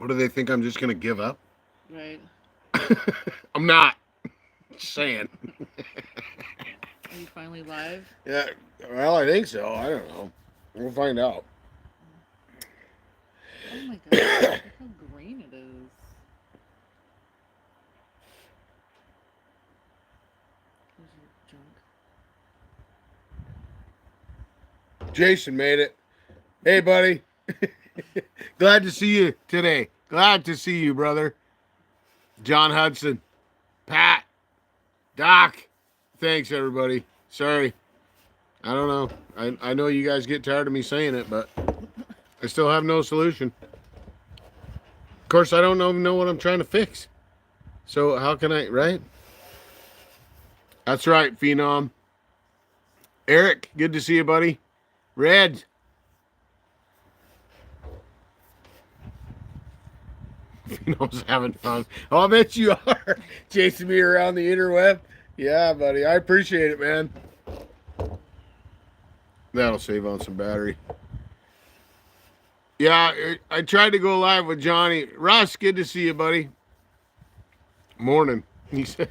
What do they think? I'm just gonna give up? Right. I'm not. Just saying. Are you finally live? Yeah. Well, I think so. I don't know. We'll find out. Oh my gosh, look how green it is. Here's your junk. Jason made it. Hey, buddy. Glad to see you today. Glad to see you, brother. John Hudson, Pat, Doc. Thanks, everybody. Sorry. I don't know. I know you guys get tired of me saying it, but I still have no solution. Of course, I don't know what I'm trying to fix. So how can I, right? That's right, Phenom. Eric, good to see you, buddy. Red. Phenom's having fun. Oh, I bet you are. Chasing me around the interweb. Yeah, buddy. I appreciate it, man. That'll save on some battery. Yeah, I tried to go live with Johnny. Russ, good to see you, buddy. Morning. He said.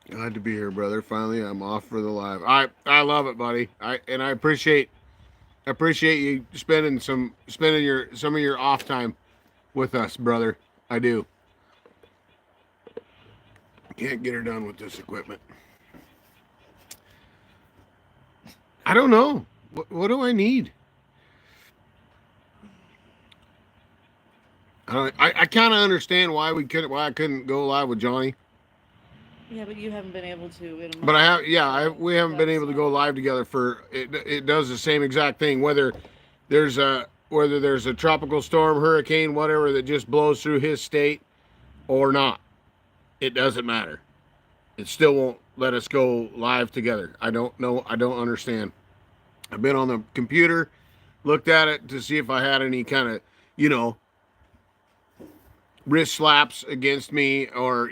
Glad to be here, brother. Finally, I'm off for the live. I love it, buddy. I appreciate you spending some of your off time with us, brother. I do. Can't get her done with this equipment. I don't know. What do I need? I kind of understand why I couldn't go live with Johnny. Yeah, but you haven't been able to in a But I month. have, yeah, we haven't been able to go live together for it. It does the same exact thing. Whether there's a tropical storm, hurricane, whatever that just blows through his state or not, it doesn't matter. It still won't let us go live together. I don't know. I don't understand. I've been on the computer, looked at it to see if I had any kind of, you know, wrist slaps against me or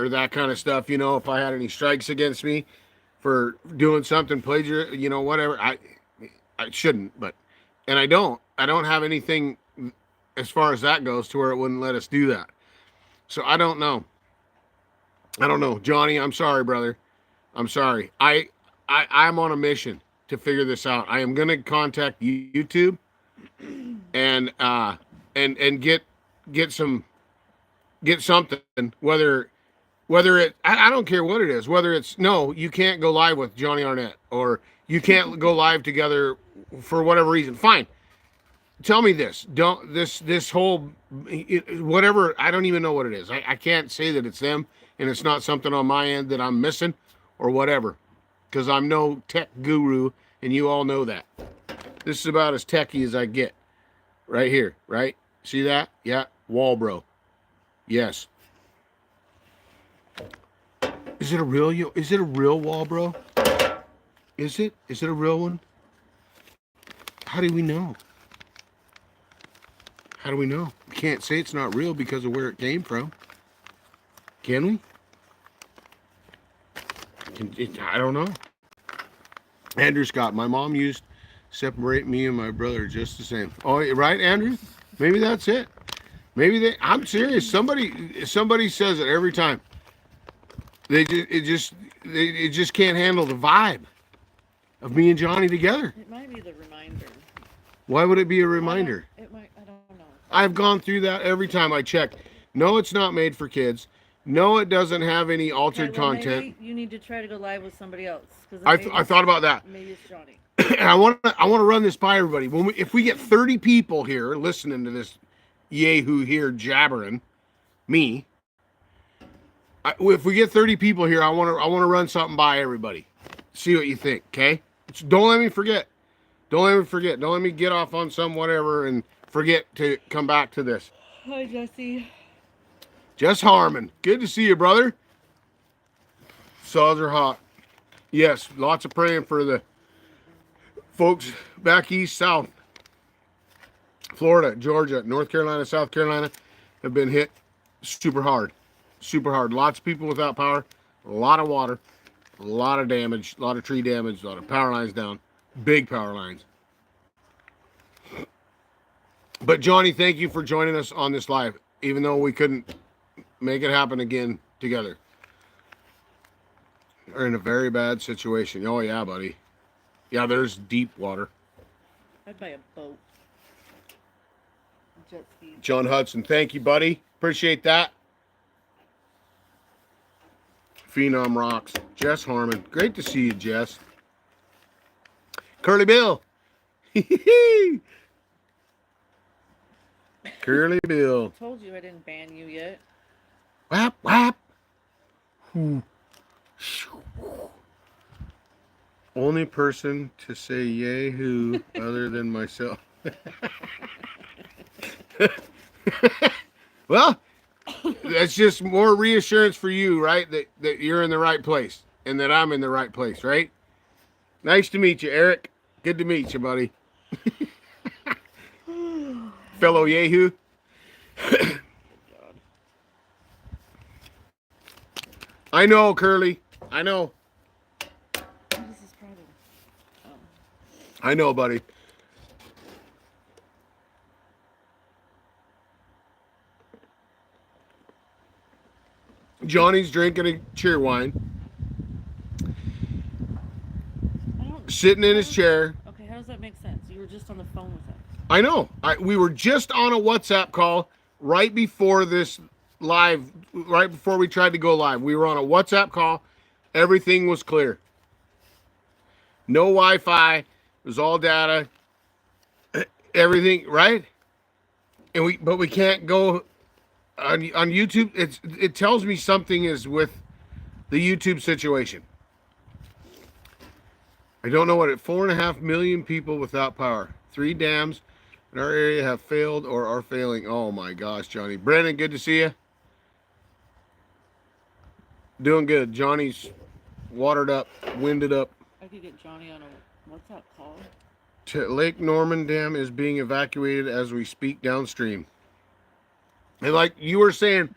that kind of stuff, if I had any strikes against me for doing something whatever. I shouldn't, but and I don't have anything as far as that goes to where it wouldn't let us do that. So I don't know, Johnny. I'm sorry, brother. I'm sorry. I'm on a mission to figure this out. I am going to contact YouTube and get something, whether I don't care what it is, whether it's no, you can't go live with Johnny Arnett, or you can't go live together for whatever reason. Fine. Tell me this. Don't this whole whatever, I don't even know what it is. I can't say that it's them and it's not something on my end that I'm missing or whatever, because I'm no tech guru and you all know that. This is about as techy as I get. Right here, right? See that? Yeah, Walbro. Yes. Is it a real Walbro? Is it? Is it a real one? How do we know? How do we know? We can't say it's not real because of where it came from. Can we? I don't know. Andrew Scott, my mom used separate me and my brother just the same. Oh, right, Andrew? Maybe that's it. I'm serious. Somebody says it every time. They just can't handle the vibe of me and Johnny together. It might be the reminder. Why would it be a reminder? It might. I don't know. I've gone through that every time I check. No, it's not made for kids. No, it doesn't have any altered content. Maybe you need to try to go live with somebody else. I thought about that. Maybe it's Johnny. And I want to run this by everybody. If we get 30 people here listening to this yahoo here jabbering, me. If we get 30 people here, I want to run something by everybody. See what you think, okay? Don't let me forget. Don't let me get off on some whatever and forget to come back to this. Hi, Jesse. Jess Harmon. Good to see you, brother. Saws are hot. Yes, lots of praying for the folks back east, south. Florida, Georgia, North Carolina, South Carolina have been hit super hard. Super hard. Lots of people without power. A lot of water. A lot of damage. A lot of tree damage. A lot of power lines down. Big power lines. But Johnny, thank you for joining us on this live, even though we couldn't make it happen again together. We're in a very bad situation. Oh yeah, buddy. Yeah, there's deep water. I'd buy a boat. Jet ski. John Hudson, thank you, buddy. Appreciate that. Phenom Rocks. Jess Harmon. Great to see you, Jess. Curly Bill. Curly Bill. I told you I didn't ban you yet. Whap, whap. Only person to say yay-hoo other than myself. Well, that's just more reassurance for you, right? That you're in the right place and that I'm in the right place, right? Nice to meet you, Eric. Good to meet you, buddy. Fellow Yahoo. I know, Curly. I know. What is this problem? Oh. I know, buddy. Johnny's drinking a cheer wine. Sitting in his chair. Okay, how does that make sense? You were just on the phone with him. I know. We were just on a WhatsApp call right before this live, right before we tried to go live. We were on a WhatsApp call. Everything was clear. No Wi-Fi. It was all data. Everything, right? But we can't go on YouTube. It tells me something is with the YouTube situation. I don't know what it. 4.5 million people without power. 3 dams in our area have failed or are failing. Oh my gosh, Johnny. Brandon, good to see you. Doing good. Johnny's watered up, winded up. I could get Johnny on a WhatsApp call. Lake Norman Dam is being evacuated as we speak downstream. And like you were saying,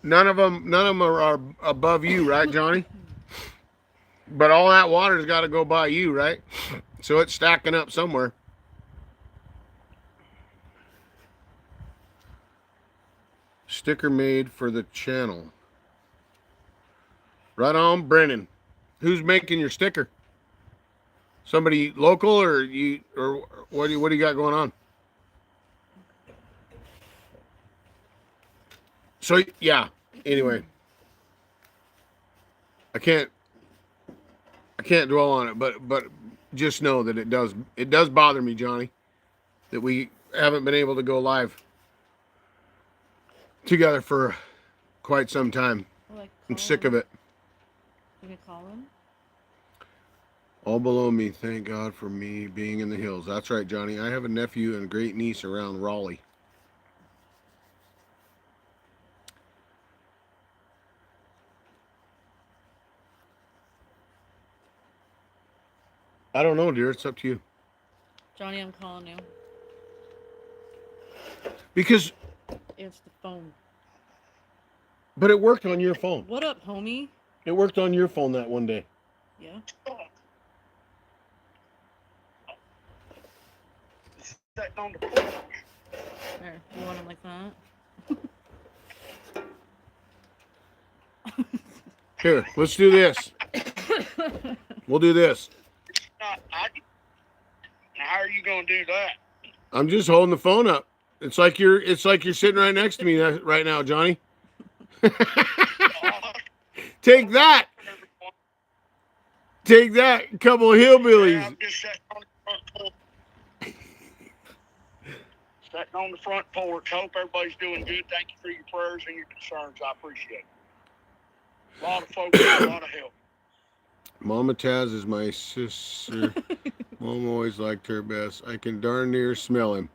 none of them are above you, right, Johnny? But all that water's got to go by you, right? So it's stacking up somewhere. Sticker made for the channel. Right on, Brennan. Who's making your sticker? Somebody local or you or what do you got going on? So yeah, anyway. I can't dwell on it, but just know that it does bother me, Johnny, that we haven't been able to go live together for quite some time. Well, I'm sick of it. Can you call him? All below me, thank God for me being in the hills. That's right, Johnny. I have a nephew and a great niece around Raleigh. I don't know, dear. It's up to you. Johnny, I'm calling you. Because... Answer the phone. But it worked on your phone. What up, homie? It worked on your phone that one day. Yeah. Sitting on the porch. There, you want him like that? Here, let's do this. We'll do this. How are you gonna do that? I'm just holding the phone up. It's like you're sitting right next to me right now, Johnny. Take that. Take that, couple of hillbillies. Yeah, I'm just sitting on the front porch. Sitting on the front porch. Hope everybody's doing good. Thank you for your prayers and your concerns. I appreciate it. A lot of folks need a lot of help. Mama Taz is my sister. Mom always liked her best. I can darn near smell him.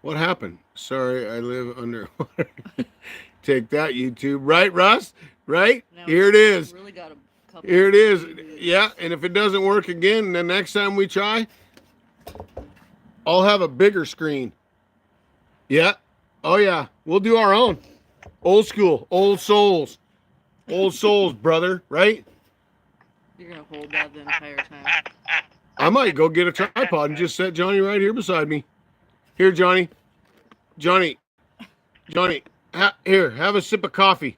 What happened? Sorry, I live underwater. Take that, YouTube. Right, Russ? Right? Now Here it is. Really got a couple. Here it is. Yeah, and if it doesn't work again, the next time we try, I'll have a bigger screen. Yeah. Oh, yeah. We'll do our own. Old school. Old souls. Old souls, brother. Right? You're going to hold that the entire time. I might go get a tripod and just set Johnny right here beside me. Here, Johnny. Johnny. Johnny. Here, have a sip of coffee.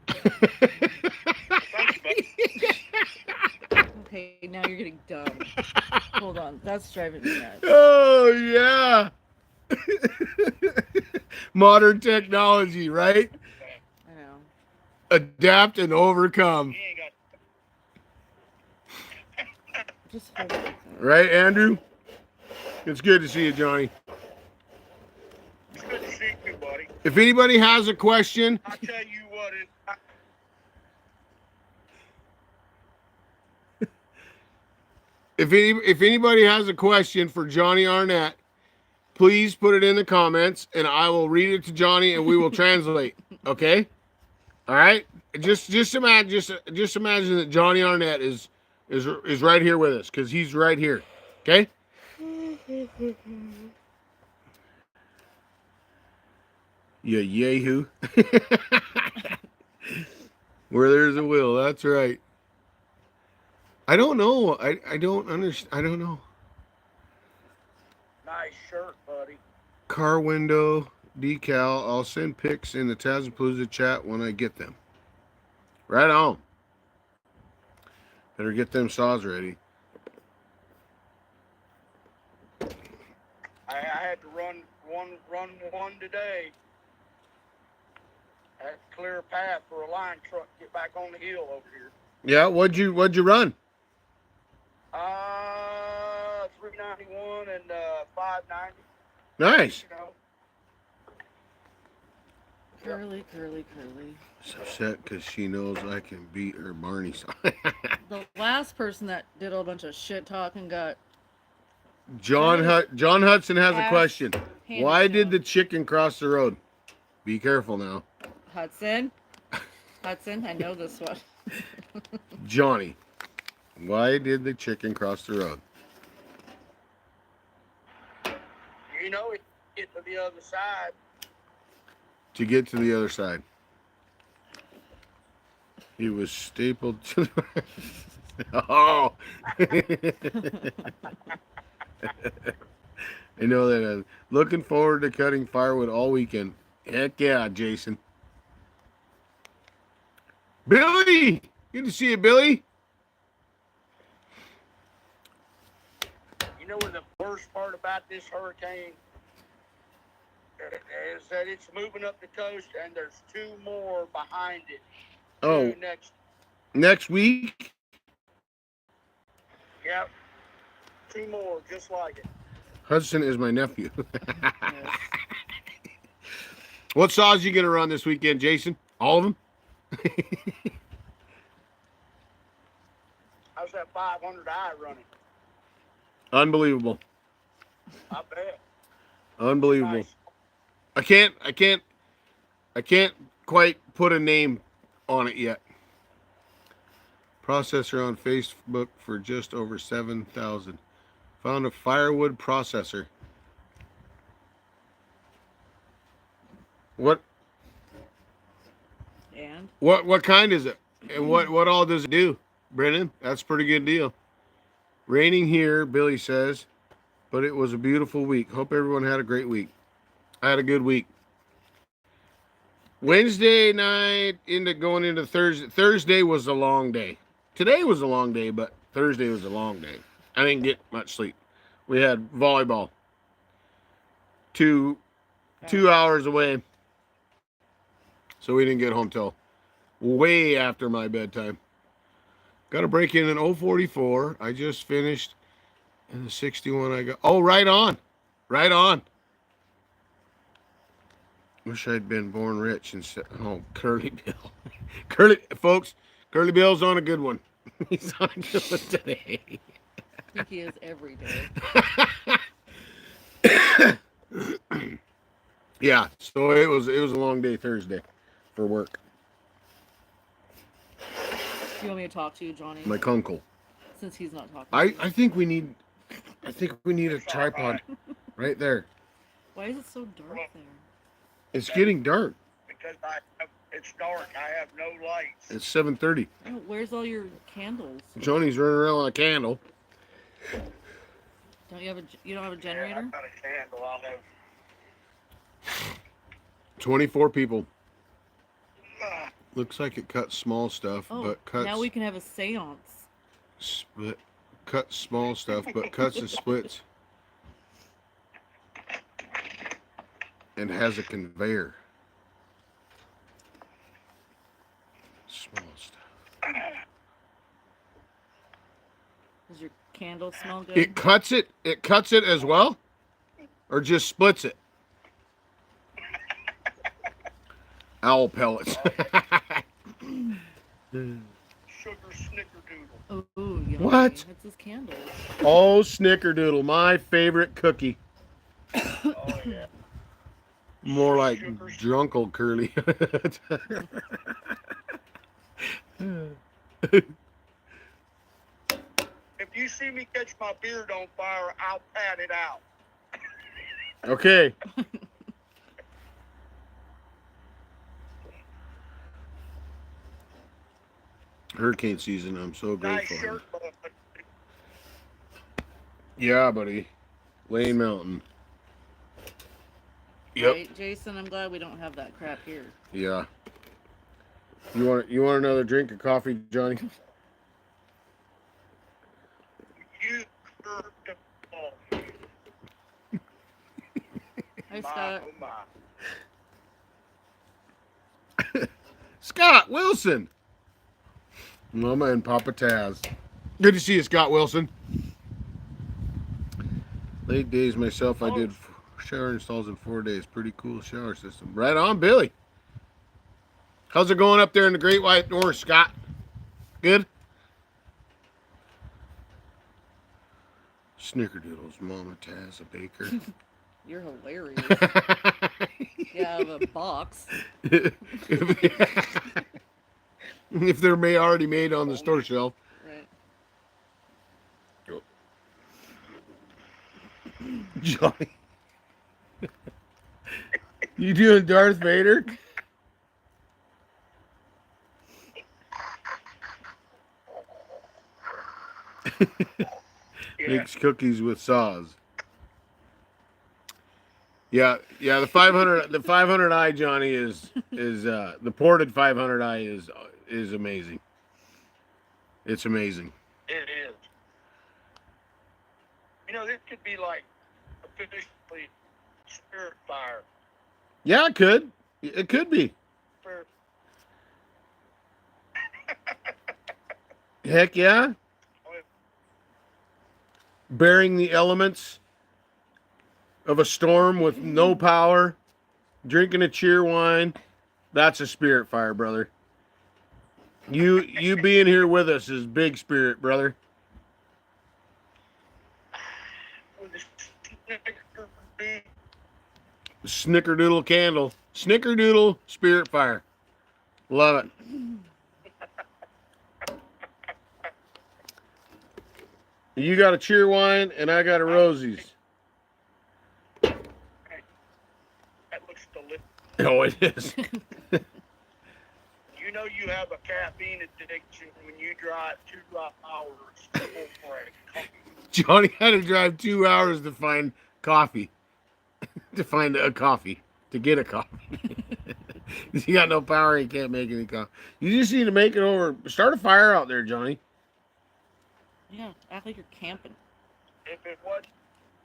Thanks, buddy. Okay, now you're getting dumb. Hold on, that's driving me nuts. Oh, yeah. Modern technology, right? I know. Adapt and overcome. He ain't got. Just hold it. Right, Andrew? It's good to see you, Johnny. It's good to see you, buddy. If anybody has a question, I tell you what, if anybody has a question for Johnny Arnett, please put it in the comments and I will read it to Johnny and we will translate. Okay? All right? Just imagine that Johnny Arnett is right here with us because he's right here. Okay? Yeah, yahoo. Where there's a will, that's right. I don't know. I don't understand. I don't know. nice shirt, buddy. Car window decal. I'll send pics in the TazMan-Palooza chat when I get them. Right on. Better get them saws ready. I had to run one today. I had to clear a path for a line truck to get back on the hill over here. Yeah, what'd you run? 391 and 590. Nice. You know, Curly. She's upset because she knows I can beat her Barney song. The last person that did a bunch of shit talking got John Hudson has a Ass question. handed Why to did him. the chicken cross the road? Be careful now. Hudson, I know this one. Johnny, why did the chicken cross the road? you know it get to the other side. To get to the other side. He was stapled to the... Oh! I know that. Looking forward to cutting firewood all weekend. Heck yeah, Jason. Billy! Good to see you, Billy. You know what the worst part about this hurricane is that it's moving up the coast and there's two more behind it. Oh, Two next week? Yep. Two more just like it. Hudson is my nephew. What saws you going to run this weekend, Jason? All of them? How's that 500i running? Unbelievable. I bet. Unbelievable. Nice. I can't quite put a name on it yet. Processor on Facebook for just over 7,000. Found a firewood processor. What And what kind is it? And what all does it do? Brennan, that's a pretty good deal. Raining here, Billy says, but it was a beautiful week. Hope everyone had a great week. I had a good week. Wednesday night going into Thursday. Thursday was a long day. Today was a long day, but Thursday was a long day. I didn't get much sleep. We had volleyball. Two hours away. So we didn't get home till way after my bedtime. Got a break in 044. I just finished in the 61 I got. Oh, right on. Right on. Wish I'd been born rich instead. Oh, Curly Bill. Folks, Curly Bill's on a good one. He's on a good one today. I think he is every day. Yeah, so it was a long day Thursday for work. Do you want me to talk to you, Johnny? My uncle. Since he's not talking. I think we need a tripod right there. Why is it so dark there? It's getting dark. Because it's dark. I have no lights. It's 7:30. Oh, where's all your candles? Johnny's running around on a candle. Don't you have you don't have a Yeah, generator? I've got a candle. I'll have. 24 people. Uh, Looks like it cuts small stuff, Oh, but cuts now we can have a seance. split. Cuts small stuff, but cuts and splits, and has a conveyor. Small stuff. Does your candle smell good? It cuts it. It cuts it as well, or just splits it. Owl pellets. sugar snickerdoodle. Oh, yummy. What? That's his candles. Oh, snickerdoodle, my favorite cookie. Oh yeah. More like Sugar- drunkle curly. If you see me catch my beard on fire, I'll pat it out. Okay. Hurricane season. I'm so Nice grateful. shirt, bud. Yeah, buddy. Lane Mountain. Yep. Right, Jason, I'm glad we don't have that crap here. Yeah. You want another drink of coffee, Johnny? You curved the ball. Hi, My, Scott. oh my. Scott Wilson. Mama and Papa Taz. Good to see you, Scott Wilson. Late days myself. I did shower installs in 4 days. Pretty cool shower system. Right on, Billy. How's it going up there in the Great White North, Scott? Good? Snickerdoodles, Mama Taz, a baker. You're hilarious. Yeah, out of a box. If they're already made on the store shelf. Right. Johnny. You doing Darth Vader? Yeah. Makes cookies with saws. Yeah, the 500i Johnny is the ported 500i is amazing. It's amazing. It is. You know, this could be like officially Spirit Fire. Yeah, it could. It could be. For Heck yeah. Bearing the elements of a storm with no power, drinking a cheer wine. That's a spirit fire, brother. You being here with us is big spirit, brother. with the Snickerdoodle candle. Snickerdoodle spirit fire. Love it. You got a cheer wine and I got a Rosie's. that looks delicious. Oh, it is. You know you have a caffeine addiction when you drive 2 hours for a coffee. Johnny had to drive 2 hours to find coffee. To find a coffee. To get a coffee. He got no power, he can't make any coffee. You just need to make it over. Start a fire out there, Johnny. Yeah, act like you're camping. If it wasn't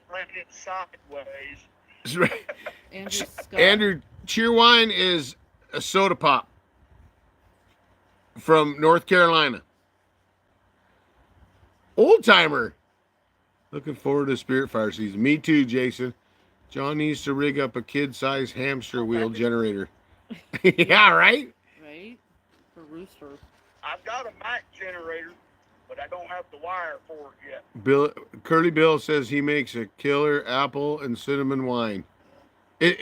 rented sideways, That's right. Andrew Scott. Andrew, cheer wine is a soda pop from North Carolina. Old timer. Looking forward to Spirit Fire season. Me too, Jason. John needs to rig up a kid-sized hamster wheel generator. Yeah, right? Right? For Rooster. I've got a Mac generator, but I don't have the wire for it yet. Bill Curly Bill says he makes a killer apple and cinnamon wine.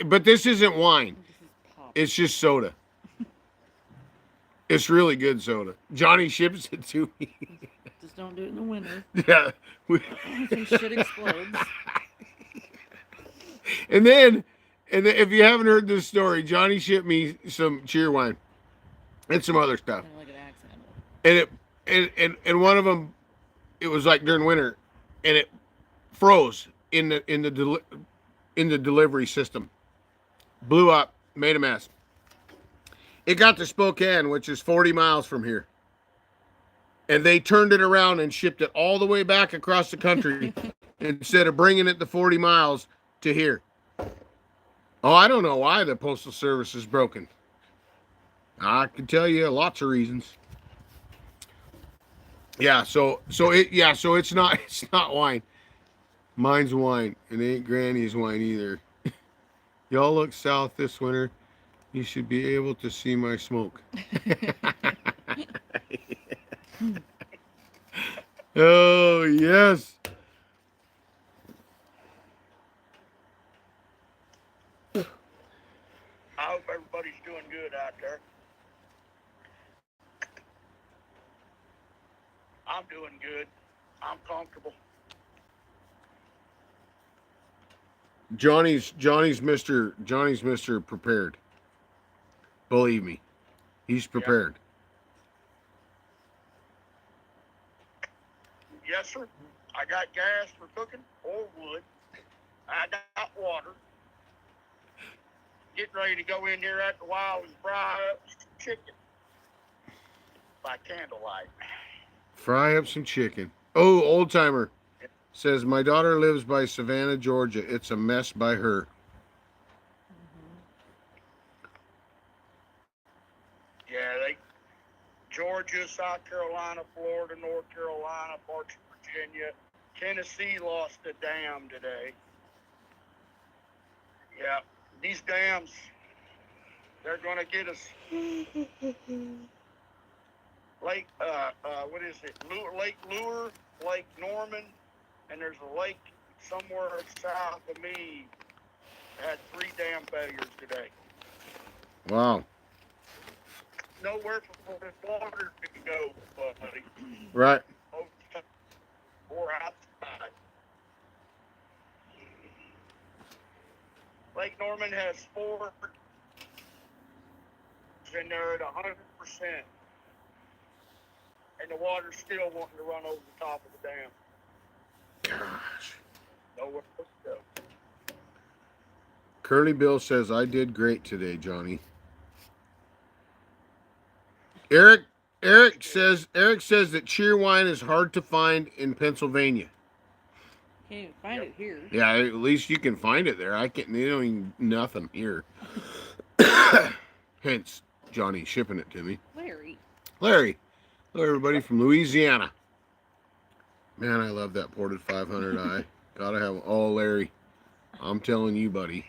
But this isn't wine. This is pop. It's just soda. It's really good soda. Johnny ships it to me. Just don't do it in the winter. Yeah. Some shit explodes. And then if you haven't heard this story, Johnny shipped me some cheer wine and some other stuff. Kind of like an axe handle. And one of them, it was like during winter, and it froze in the delivery system. Blew up, made a mess. It got to Spokane, which is 40 miles from here. And they turned it around and shipped it all the way back across the country instead of bringing it the 40 miles to here. Oh, I don't know why the Postal Service is broken. I can tell you lots of reasons. Yeah, so it's not wine. Mine's wine. It ain't Granny's wine either. Y'all look south this winter. You should be able to see my smoke. Oh, yes. I hope everybody's doing good out there. I'm doing good. I'm comfortable. Johnny's Mr. Prepared. Believe me. He's prepared. Yes, sir. I got gas for cooking or wood. I got water. Getting ready to go in here after a while and fry up some chicken by candlelight. Fry up some chicken. Oh, old timer says my daughter lives by Savannah, Georgia. It's a mess by her. Yeah, Georgia, South Carolina, Florida, North Carolina, parts of Virginia, Tennessee lost a dam today. Yeah, these dams, they're going to get us. Lake, what is it? Lake Lure, Lake Norman, and there's a lake somewhere south of me that had 3 dam failures today. Wow. Nowhere for water to go, buddy. Right. Or outside. Lake Norman has 4, and they're at 100%. And the water's still wanting to run over the top of the dam. Gosh. Nowhere to go. Curly Bill says I did great today, Johnny. Eric says that Cheerwine is hard to find in Pennsylvania. Can't even find it here. Yeah, at least you can find it there. I can't. They don't even nothing here. Hence Johnny shipping it to me. Larry. Hello, everybody from Louisiana. Man, I love that ported 500i. Gotta have. Oh, Larry, I'm telling you, buddy,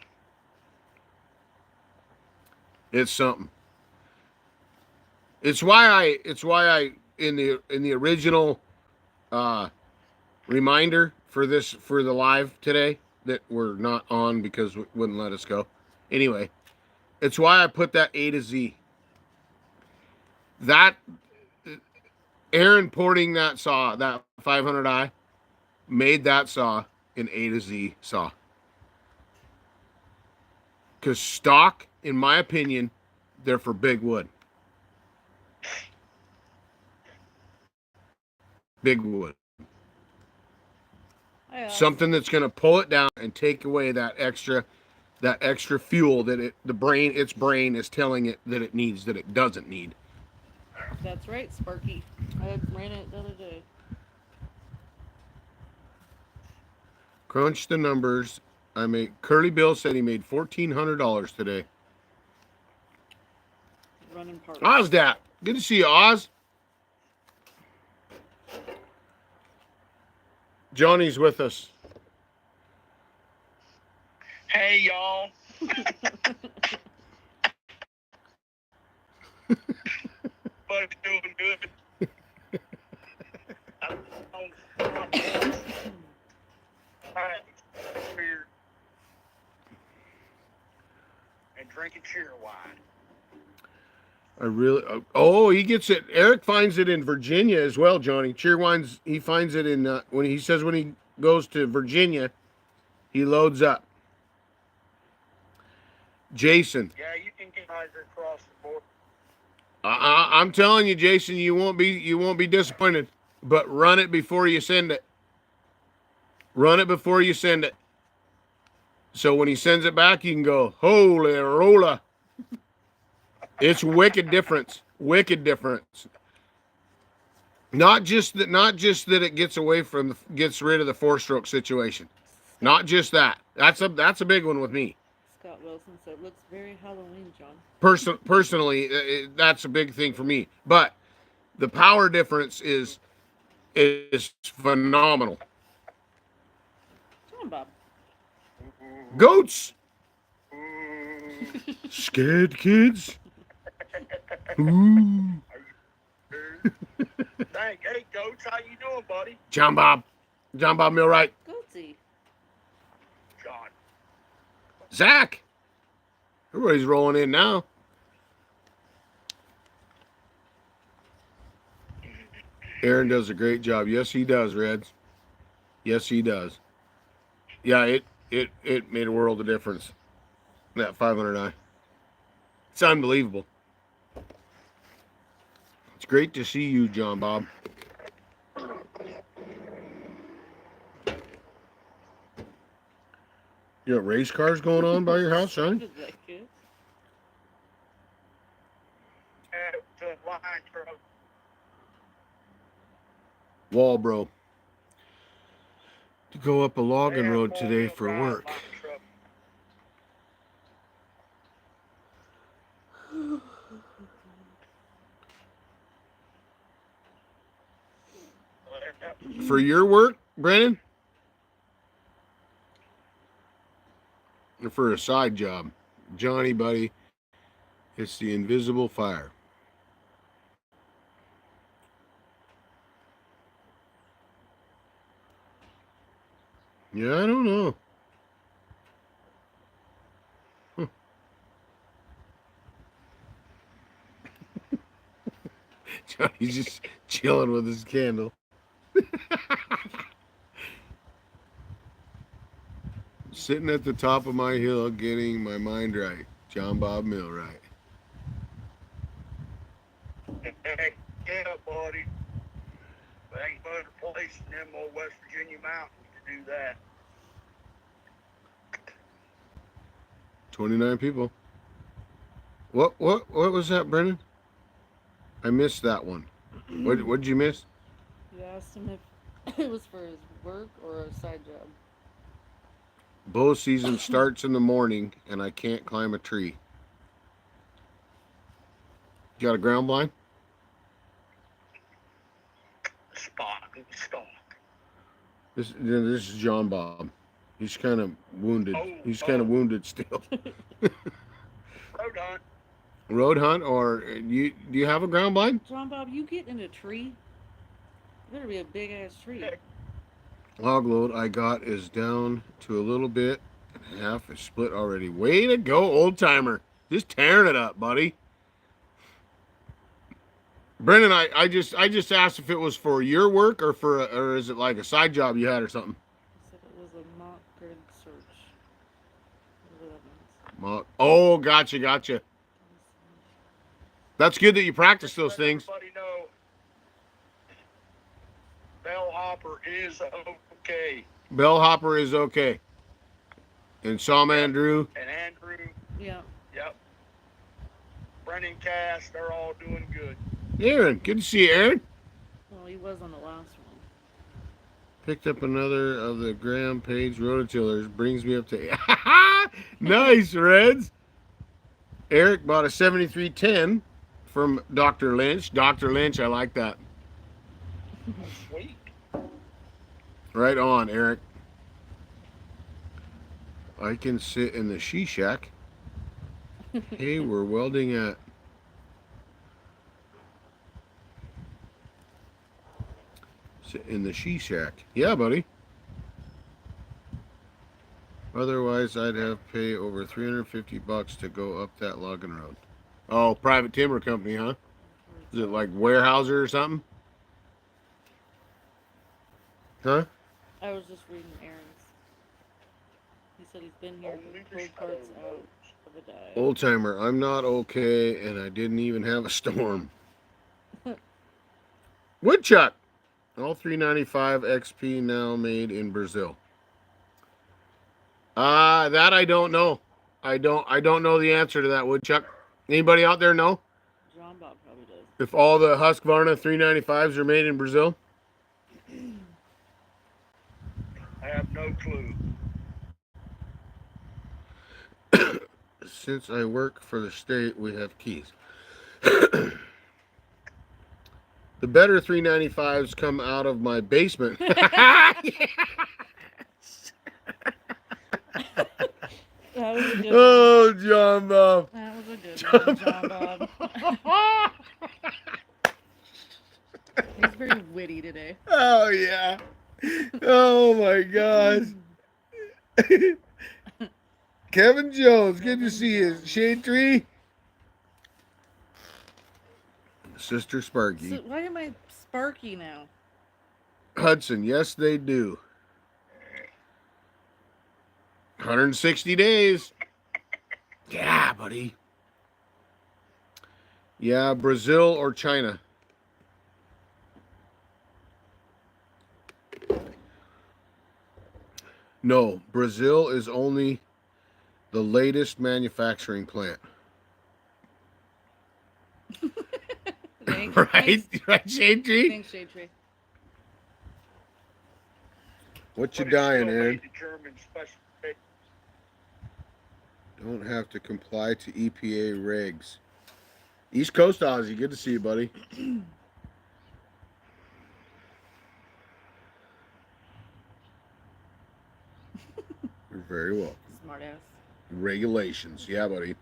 it's something. It's why I in the original reminder for the live today that we're not on because it wouldn't let us go. Anyway, it's why I put that A to Z. That Aaron porting that saw, that 500i, made that saw an A to Z saw. Because stock, in my opinion, they're for big wood. Big wood. Yeah. Something that's going to pull it down and take away that extra fuel that its brain is telling it that it needs, that it doesn't need. That's right, Sparky. I ran it the other day. Crunch the numbers. Curly Bill said he made $1,400 today. Running parts. Oz, that. Good to see you, Oz. Johnny's with us. Hey, y'all. But doing good. Beer and drinking cheer wine. He gets it. Eric finds it in Virginia as well, Johnny. Cheerwines, he finds it in, when he goes to Virginia, he loads up. Jason. Yeah, you can get either across the board. I'm telling you, Jason, you won't be disappointed. But run it before you send it. Run it before you send it. So when he sends it back, you can go, holy rolla. It's wicked difference. Wicked difference. Not just that it gets rid of the 4-stroke situation. Not just that. That's a big one with me. Scott Wilson said, looks very Halloween, John. Personally, that's a big thing for me. But the power difference is phenomenal. John Bob. Goats. Scared kids. Ooh. Hey, Goats, how you doing, buddy? John Bob Millwright. Goatsy. John. Zach. Everybody's rolling in now. Aaron does a great job. Yes, he does, Reds. Yes, he does. Yeah, it made a world of difference. That 500i. It's unbelievable. It's great to see you, John Bob. You got race cars going on by your house, son? Sounded like it. The line truck. Walbro. To go up a logging Yeah, road today four-wheel for drive work. line truck. For your work, Brennan? Or for a side job? Johnny, buddy, it's the invisible fire. Yeah, I don't know. Huh. Johnny's just chilling with his candle. Sitting at the top of my hill, getting my mind right. John Bob Millwright. Heck yeah, buddy. There ain't better place than them old West Virginia mountains to do that. 29 people. What was that, Brennan? I missed that one. What did you miss? You asked him if it was for his work or a side job. Bow season starts in the morning, and I can't climb a tree. You got a ground blind? Spot and stalk. This is John Bob. He's kind of wounded. He's kind of wounded still. Road hunt. Road hunt, or do you have a ground blind? John Bob, you get in a tree? It better be a big ass tree. Log load I got is down to a little bit, and half is split already. Way to go, old timer! Just tearing it up, buddy. Brendan, I just asked if it was for your work or is it like a side job you had or something? He said it was a mock grid search. Whatever that means. Mock. Oh, gotcha. That's good that you practice those Let things. everybody know bellhopper is okay. Bellhopper is okay. And Sawman Drew. And Andrew. Yeah. Yep. Brennan Cass, they're all doing good. Aaron, good to see you, Aaron. Well, he was on the last one. Picked up another of the Graham Page rototillers. Brings me up to... Nice, Reds. Eric bought a 7310 from Dr. Lynch. Dr. Lynch, I like that. Sweet. Right on, Eric. I can sit in the she shack. Hey, we're welding at... Sit in the she shack. Yeah, buddy. Otherwise, I'd have to pay over $350 to go up that logging road. Oh, private timber company, huh? Is it like Weyerhaeuser or something? Huh? I was just reading Aaron's. He said he's been here to pull parts out of a die. Old timer, I'm not okay, and I didn't even have a storm. Woodchuck. All 395 XP now made in Brazil. That I don't know. I don't know the answer to that, Woodchuck. Anybody out there know John Bob probably does. if all the Husqvarna 395s are made in Brazil? I have no clue. Since I work for the state, we have keys. The better 395s come out of my basement. That was a good one. Oh, John Bob. That was a good one, John Bob. He's very witty today. Oh, yeah. Oh, my gosh. Kevin Jones, good to Kevin see you. Jones. Shade Tree. Sister Sparky. So why am I Sparky now? Hudson, yes, they do. 160 days. Yeah, buddy. Yeah, Brazil or China. No, Brazil is only the latest manufacturing plant. Thanks, Right? Thanks, Right, Shade Tree? thanks, Shade Tree. What you But it's dying, still Aaron? made to German specifications. Don't have to comply to EPA regs. East Coast Ozzy, good to see you, buddy. You're very welcome. Smart ass. Regulations, yeah, buddy.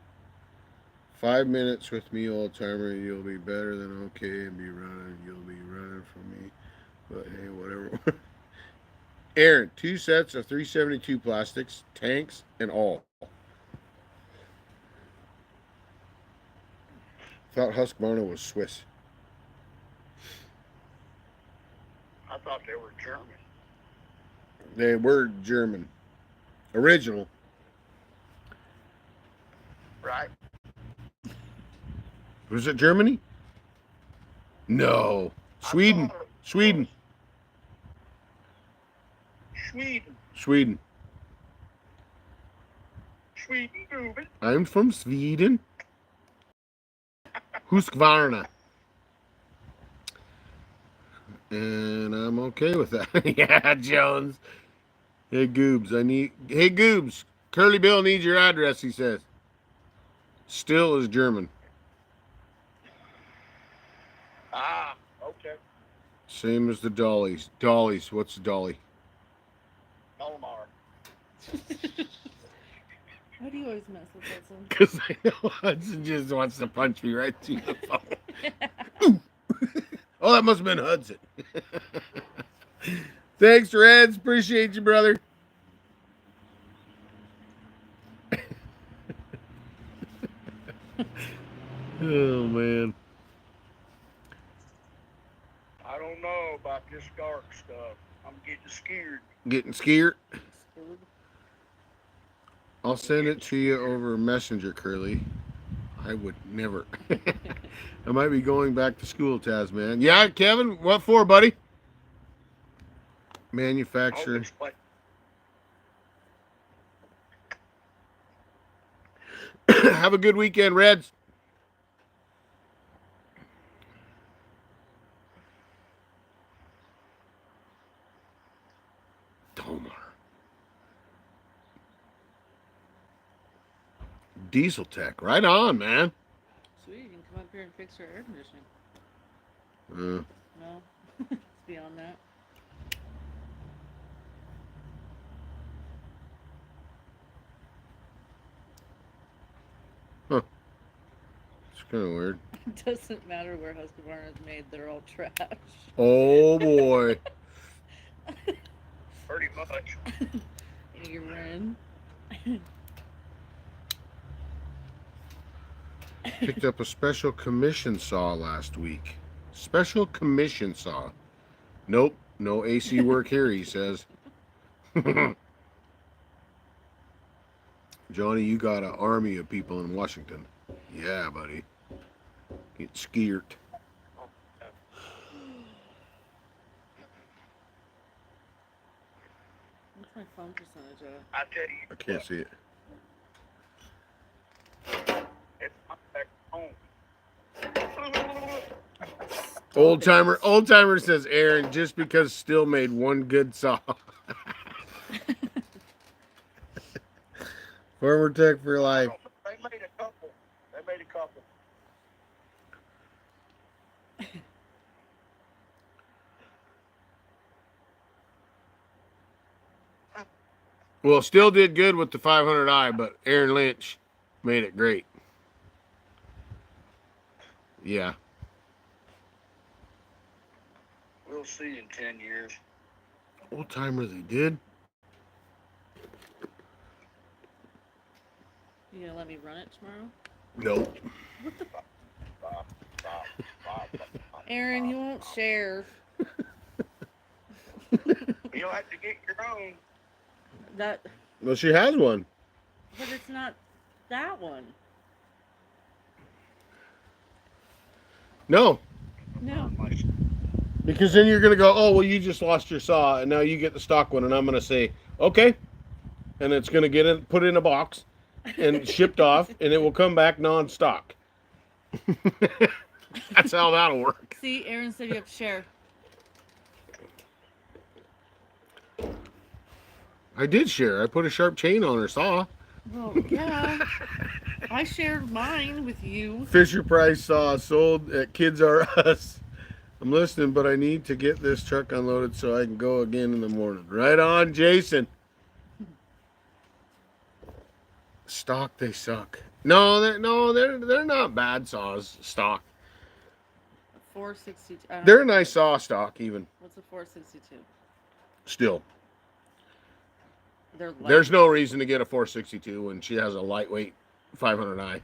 5 minutes with me, old timer, and you'll be better than okay and be running. You'll be running from me. But hey, whatever. Aaron, 2 sets of 372 plastics, tanks, and all. Thought Husqvarna was Swiss. I thought they were German. They were German. Original. Right? Was it Germany? No. Sweden. I thought it Sweden. was Sweden. Sweden. Sweden, moving. I'm from Sweden. Husqvarna. And I'm okay with that. Yeah, Jones. Hey, Goobs, Hey, Goobs, Curly Bill needs your address, he says. Still is German. Ah, okay. Same as the Dollies. Dollies, what's a Dolly? Malamar. Why do you always mess with Hudson? Because I know Hudson just wants to punch me right through the phone. Oh, that must have been Hudson. Thanks, Reds. Appreciate you, brother. Oh, man. I don't know about this dark stuff. I'm getting scared. Getting scared? Scared. I'll send it to you over Messenger, Curly. I would never. I might be going back to school, Tasman. Yeah, Kevin, what for, buddy? Manufacturer. Have a good weekend, Reds. Tomar. Diesel Tech. Right on, man. Sweet, you can come up here and fix your air conditioning. Uh, No, it's beyond that. it's kind of weird. It doesn't matter where Husqvarna is made; they're all trash. Oh, boy. Pretty much. Aaron. Picked up a special commission saw last week. Special commission saw. Nope, no AC work here, he says. Johnny, you got an army of people in Washington. Yeah, buddy. Get scared. What's my phone percentage at? I tell you, I can't see it. it's not back home. Old timer says Aaron just because Still made one good saw. Farmer Tech for life. They made a couple. Well, Still did good with the 500i, but Aaron Lynch made it great. Yeah. We'll see in 10 years. Old timer, they did. You gonna let me run it tomorrow? Nope. Aaron, you won't share. You'll have to get your own. That, Well, she has one. but it's not that one. No. No. Because then you're going to go, oh, well, you just lost your saw, and now you get the stock one. And I'm going to say, okay. And it's going to get put in a box and shipped off, and it will come back non-stock. That's how that'll work. See, Aaron said you have to share. I did share. I put a sharp chain on her saw. Well, yeah. I shared mine with you. Fisher Price saw sold at Kids R Us. I'm listening, but I need to get this truck unloaded so I can go again in the morning. Right on, Jason. Stock, they suck. No, they're not bad saws. Stock. 462. They're a nice saw stock, even. What's a 462? Still, They're light. there's no reason to get a 462 when she has a lightweight 500i.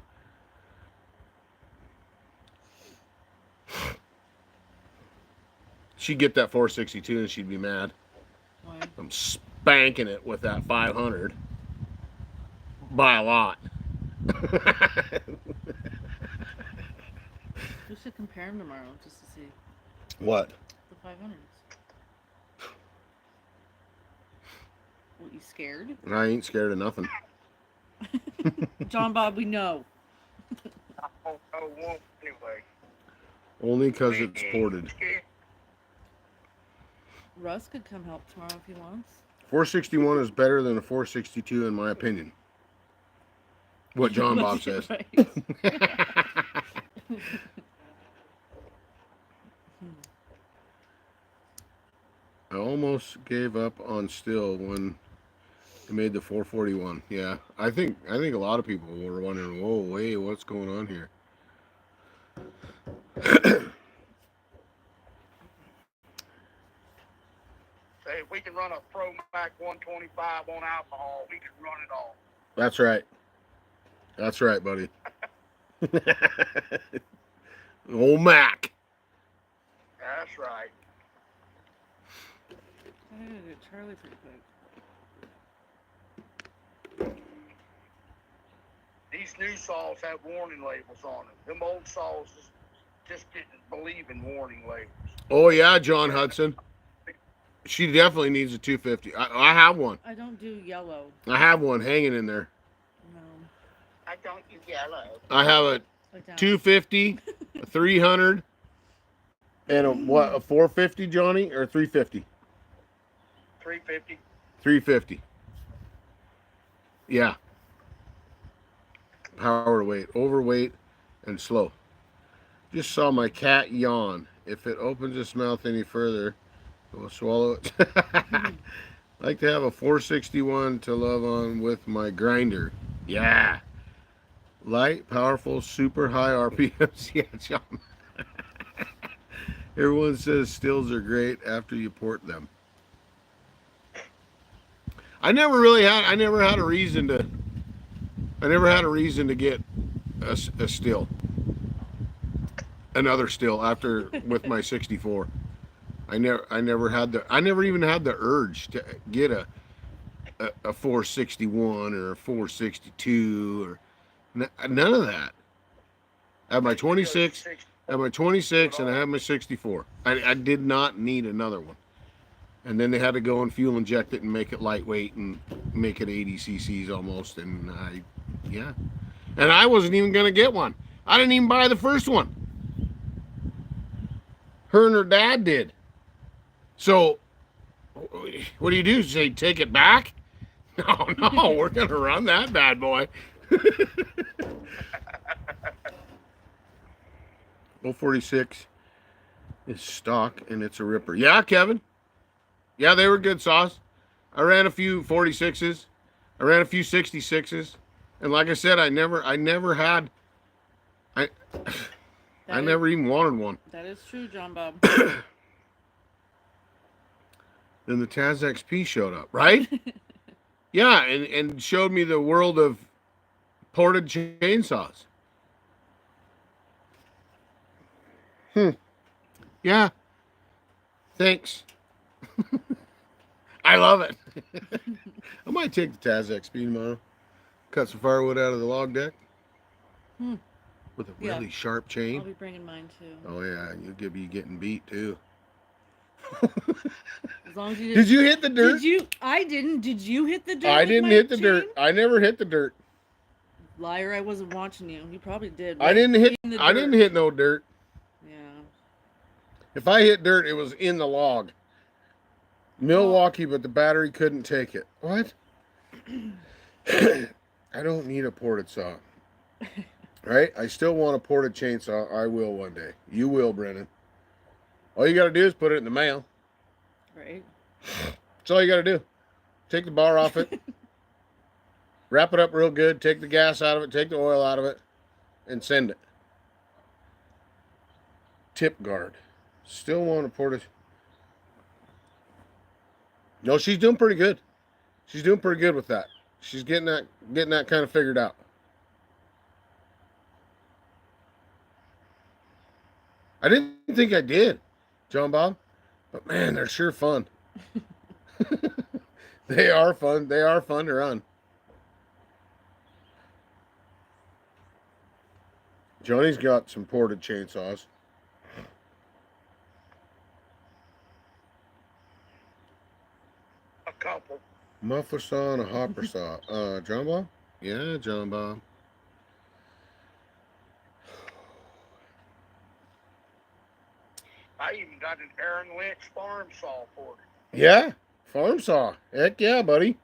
She'd get that 462 and she'd be mad. Why? I'm spanking it with that 500 by a lot. We should compare them tomorrow just to see What? the 500s. What, you scared? I ain't scared of nothing. John Bob, we know. I won't anyway. Only because it's ported. Russ could come help tomorrow if he wants. 461 is better than a 462 in my opinion. What John Bob says. Right. I almost gave up on Still when they made the 441. Yeah, I think a lot of people were wondering, whoa, wait, what's going on here? Say, if we can run a Pro Mac 125 on alcohol, we can run it all. That's right. That's right, buddy. Old Mac. That's right. I gotta get Charlie pretty quick. These new saws have warning labels on them. Them old saws just didn't believe in warning labels. Oh yeah, John Hudson. She definitely needs a 250. I have one. I don't do yellow. I have one hanging in there. No. I don't use yellow. I have a I don't. 250, a 300, and a 450, Johnny, or 350? 350. 350. Yeah. Power to weight, overweight, and slow. Just saw my cat yawn. If it opens its mouth any further, it will swallow it. Like to have a 461 to love on with my grinder. Yeah. Light, powerful, super high RPMs. Yeah, John. Everyone says stills are great after you port them. I never had a reason to get a still. Another still after with my 64. I never even had the urge to get a 461 or a 462 or none of that. I had my 26, and I had my 64. I did not need another one. And then they had to go and fuel inject it and make it lightweight and make it 80 cc's almost. And yeah. And I wasn't even going to get one. I didn't even buy the first one. Her and her dad did. So, what do? Say, take it back? No, we're going to run that bad boy. 046 is stock and it's a ripper. Yeah, Kevin. Yeah, they were good sauce. I ran a few 46s. I ran a few 66s. And like I said, I never had I never even wanted one. That is true, John Bob. Then the Taz XP showed up, right? Yeah, and showed me the world of ported chainsaws. Yeah. Thanks. I love it. I might take the Taz XP tomorrow. Cut some firewood out of the log deck. With a really sharp chain. I'll be bringing mine too. Oh yeah, you'll be getting beat too. As long as you Did you hit the dirt? Did you? I didn't. Did you hit the dirt? I didn't hit the dirt. I never hit the dirt. Liar! I wasn't watching you. You probably did. I didn't hit. I didn't hit no dirt. Yeah. If I hit dirt, it was in the log. Milwaukee, but the battery couldn't take it. What? I don't need a ported saw. Right? I still want a ported chainsaw. I will one day. You will, Brennan. All you got to do is put it in the mail. Right. That's all you got to do. Take the bar off it. Wrap it up real good. Take the gas out of it. Take the oil out of it. And send it. Tip guard. Still want a ported. No, she's doing pretty good. She's doing pretty good with that. She's getting that kind of figured out. I didn't think I did, John Bob, but man, they're sure fun. They are fun. They are fun to run. Johnny's got some ported chainsaws. A couple. Muffler saw and a hopper saw. John Bob? Yeah, John Bob. I even got an Aaron Lynch farm saw for it. Yeah, farm saw. Heck yeah, buddy.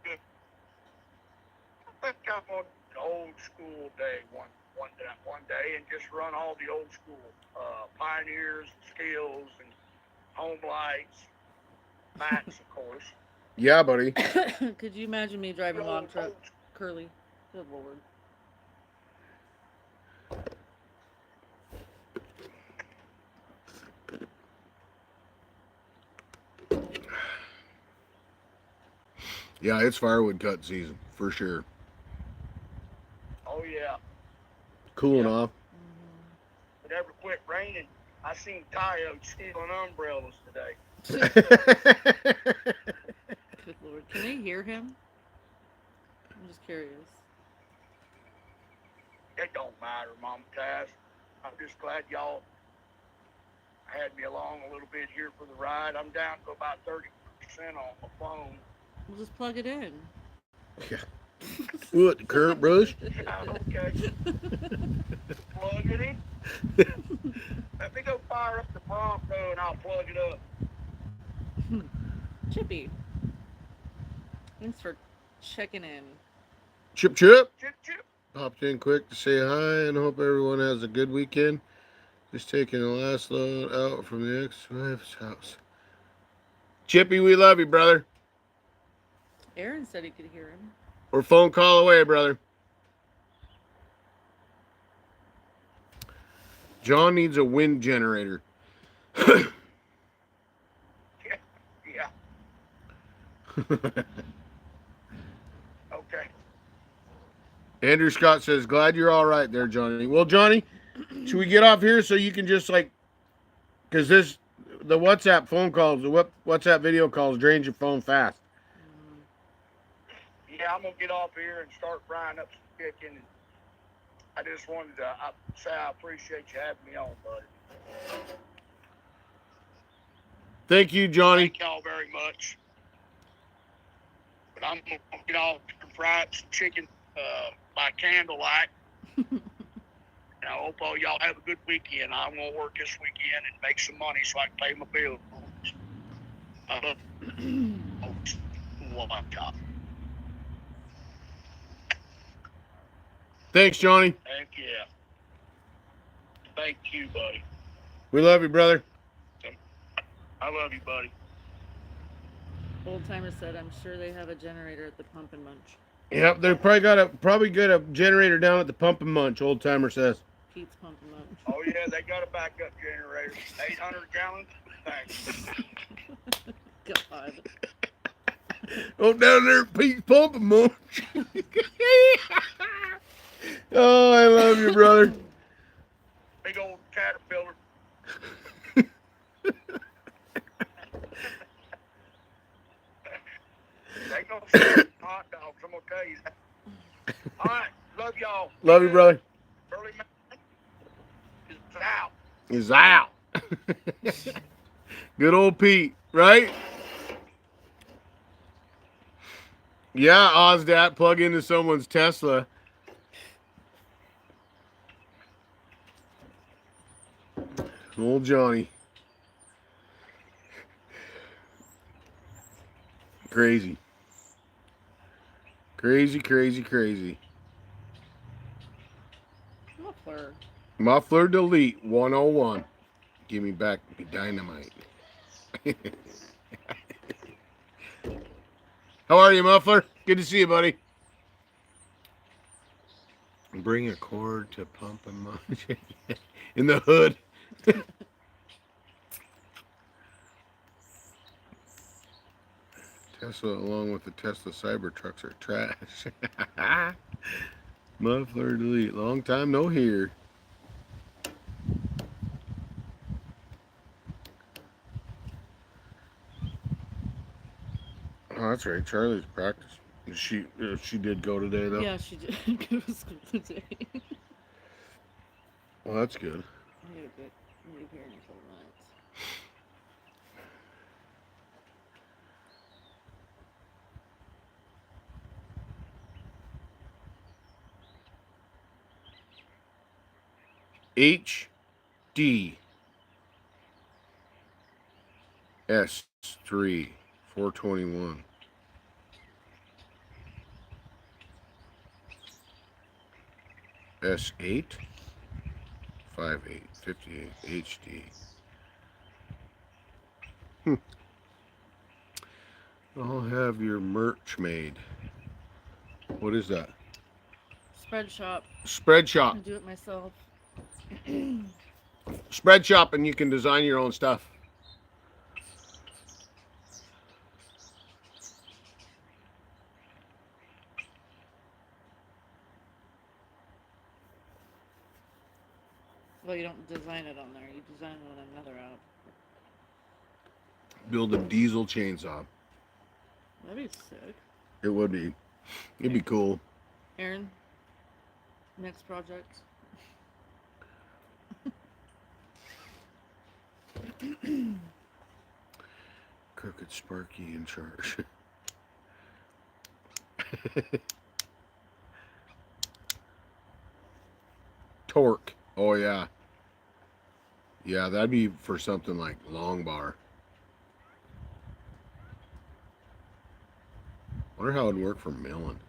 I think I'm on an old school day one day and just run all the old school Pioneers, Skills, and Home Lights, Max, of course. Yeah, buddy. Could you imagine me driving a log truck, Curly? Good Lord. Yeah, it's firewood cut season for sure. Oh yeah. Cooling off. It never quit raining. I seen coyotes stealing umbrellas today. Good Lord. Can they hear him? I'm just curious. It don't matter, Mom Taz. I'm just glad y'all had me along a little bit here for the ride. I'm down to about 30% on my phone. We'll just plug it in. Yeah. What, the current brush? Yeah, okay. Plug it in. Let me go fire up the Bronco and I'll plug it up. Chippy. Thanks for checking in. Chip, chip. Chip, chip. Popped in quick to say hi and hope everyone has a good weekend. Just taking the last load out from the ex-wife's house. Chippy, we love you, brother. Aaron said he could hear him. We're a phone call away, brother. John needs a wind generator. Yeah. Okay. Andrew Scott says, glad you're all right there, Johnny. Well, Johnny, should we get off here so you can just because the WhatsApp phone calls, the WhatsApp video calls drains your phone fast. Yeah, I'm going to get off here and start frying up some chicken. And I just wanted to say I appreciate you having me on, buddy. Thank you, Johnny. Thank y'all very much. But I'm going to get off and fry some chicken by candlelight. And I hope all y'all have a good weekend. I'm going to work this weekend and make some money so I can pay my bills. I love folks who want my job. Thanks, Johnny. Heck yeah. Thank you, buddy. We love you, brother. I love you, buddy. Old timer said, I'm sure they have a generator at the Pump and Munch. Yep, they probably got a generator down at the Pump and Munch. Old timer says. Pete's Pump and Munch. Oh yeah, they got a backup generator, 800 gallons. Thanks. God. Oh, down there at Pete's Pump and Munch. Oh, I love you, brother. Big old caterpillar. They gonna sell hot dogs. I'm gonna tell you that. All right, love y'all. Love you, brother. Early man is out. Is out. Good old Pete, right? Yeah, Ozdat, plug into someone's Tesla. Old Johnny. Crazy. Crazy, crazy, crazy. Muffler. Muffler delete 101. Give me back the dynamite. How are you, Muffler? Good to see you, buddy. Bring a cord to pump and munch in the hood. Tesla, along with the Tesla Cybertrucks, are trash. Muffler delete. Long time no hear. Oh, that's right. Charlie's practice. She did go today, though. Yeah, she did go to school today. Well, that's good. I gotta go leave here until night. HD S3 421. S8 58 58 HD. I'll have your merch made. What is that? Spread shop. Spread I shop. do it myself. Spread shop, and you can design your own stuff. Well, you don't design it on there. You design it on another app. Build a diesel chainsaw. That'd be sick. It would be. It'd be cool. Aaron, next project. Crooked Sparky in charge. Torque. Oh, yeah. Yeah, that'd be for something like long bar. Wonder how it'd work for milling.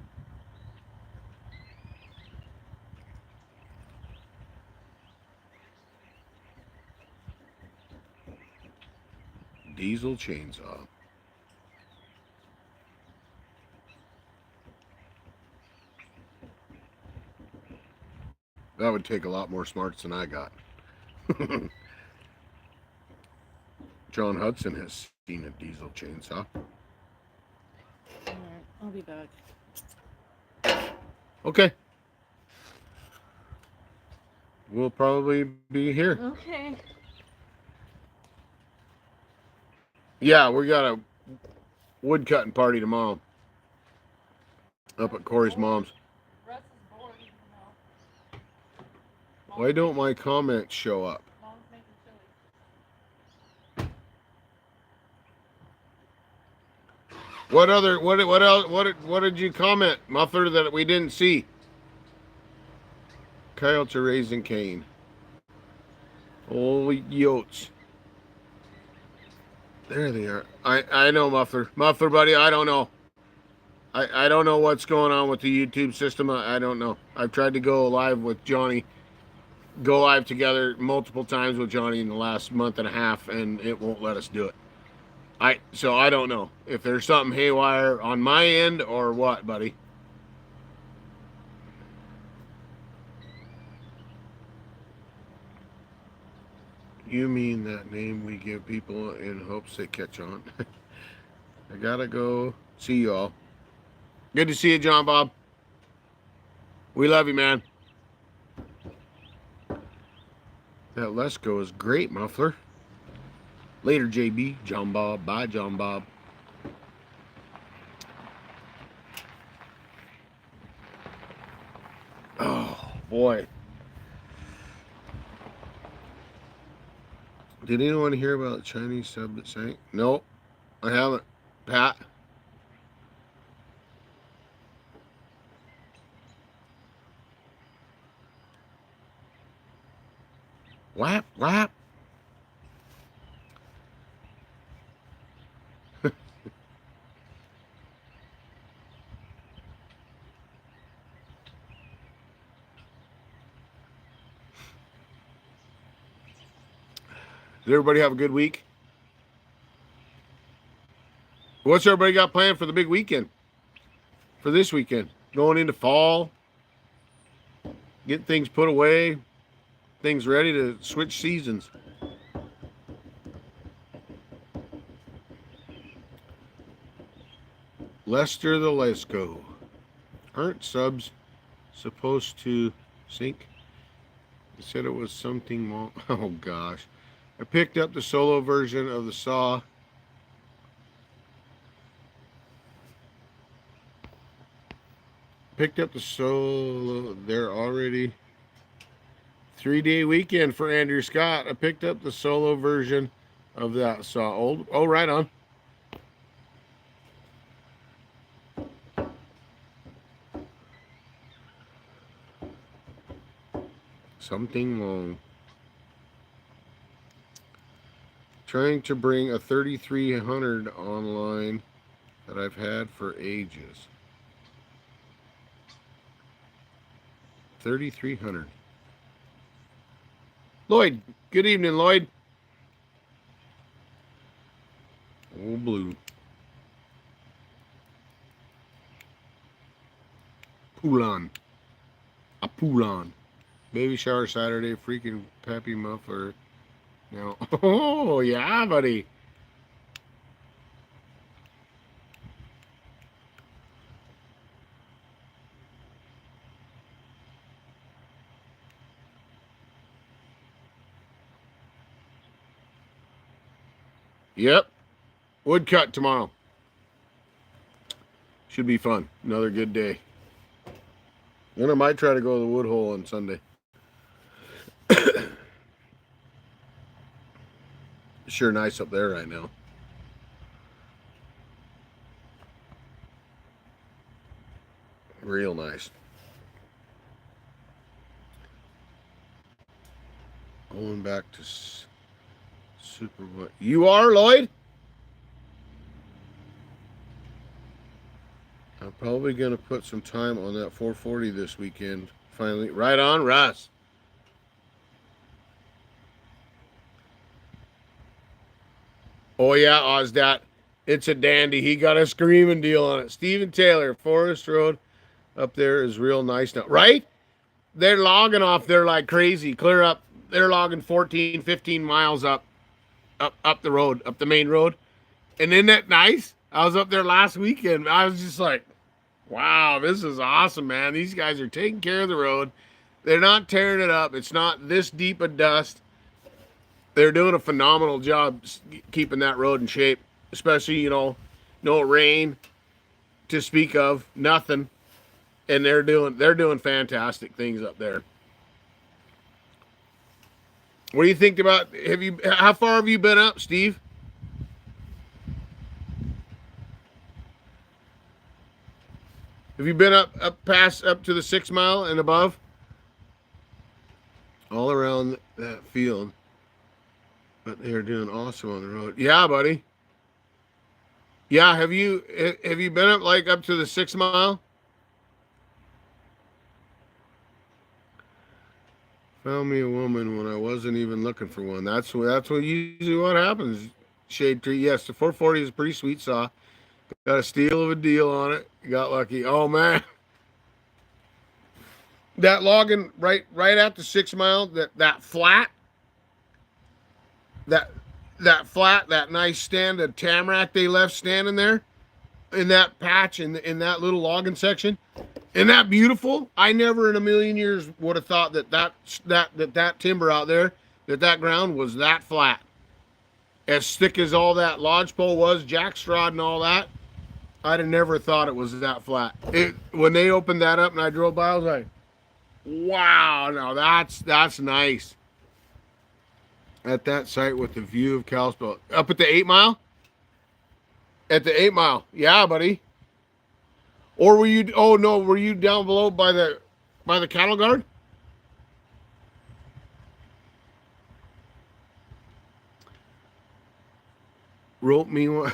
Diesel chainsaw. That would take a lot more smarts than I got. John Hudson has seen a diesel chainsaw. Alright, I'll be back. Okay. We'll probably be here. Okay. Yeah, we got a wood cutting party tomorrow. Up at Corey's mom's. Russ is bored, you know. Why don't my comments show up? Mom's making chili. What other what else what did you comment, Muffler, that we didn't see? Coyotes are raising Cane. Holy yotes. There they are. I know, Muffler. Muffler, buddy, I don't know. I don't know what's going on with the YouTube system. I don't know. I've tried to go live with Johnny, go live together multiple times with Johnny in the last month and a half, and it won't let us do it. So I don't know if there's something haywire on my end or what, buddy. You mean that name we give people in hopes they catch on? I gotta go. See you all. Good to see you, John Bob. We love you, man. That Let's Go is great, Muffler. Later, JB. John Bob. Bye, John Bob. Oh, boy. Did anyone hear about the Chinese sub that sank? Nope, I haven't. Pat? Whap, whap. Did everybody have a good week? What's everybody got planned for the big weekend? For this weekend? Going into fall? Get things put away? Things ready to switch seasons? Lester the Let's Go. Aren't subs supposed to sync? They said it was something wrong. Oh gosh. I picked up the solo version of the Saw. Picked up the solo. They're already 3-day weekend for Andrew Scott. I picked up the solo version of that Saw. Old. Oh, right on. Something wrong. Trying to bring a 3300 online that I've had for ages. 3300. Lloyd, good evening, Lloyd. Old blue. Poulon. A Poulon. Baby shower Saturday, freaking Peppy Muffler. Now, oh, yeah, buddy. Yep. Woodcut tomorrow. Should be fun. Another good day. Then I might try to go to the wood hole on Sunday. Sure nice up there right now. Real nice. Going back to super what? You are, Lloyd? I'm probably going to put some time on that 440 this weekend. Finally. Right on, Russ. Oh, yeah, Ozdat. It's a dandy. He got a screaming deal on it. Stephen Taylor, Forest Road up there is real nice now. Right? They're logging off there like crazy. Clear up. They're logging 14, 15 miles up the road, up the main road. And isn't that nice? I was up there last weekend. I was just like, wow, this is awesome, man. These guys are taking care of the road. They're not tearing it up. It's not this deep of dust. They're doing a phenomenal job keeping that road in shape, especially, no rain to speak of, nothing. And they're doing fantastic things up there. What do you think about, how far have you been up, Steve? Have you been up to the 6 mile and above? All around that field. But they're doing awesome on the road. Yeah, buddy. Yeah, have you been up to the 6 mile? Found me a woman when I wasn't even looking for one. That's what usually what happens. Shade tree. Yes, the 440 is a pretty sweet saw. Got a steal of a deal on it. Got lucky. Oh man, that logging right at the 6 mile. That flat. That that flat. That nice stand of tamarack they left standing there in that patch in that little logging section. Isn't that beautiful? I never in a million years would have thought that timber out there, that ground was that flat. As thick as all that lodgepole was, jackstraw and all that, I'd have never thought it was that flat. When they opened that up and I drove by, I was like, wow, now that's nice. At that site with the view of Kalispell. Up at the 8 mile? At the 8 mile. Yeah, buddy. Or were you? Oh no, were you down below by the cattle guard? Rope me one.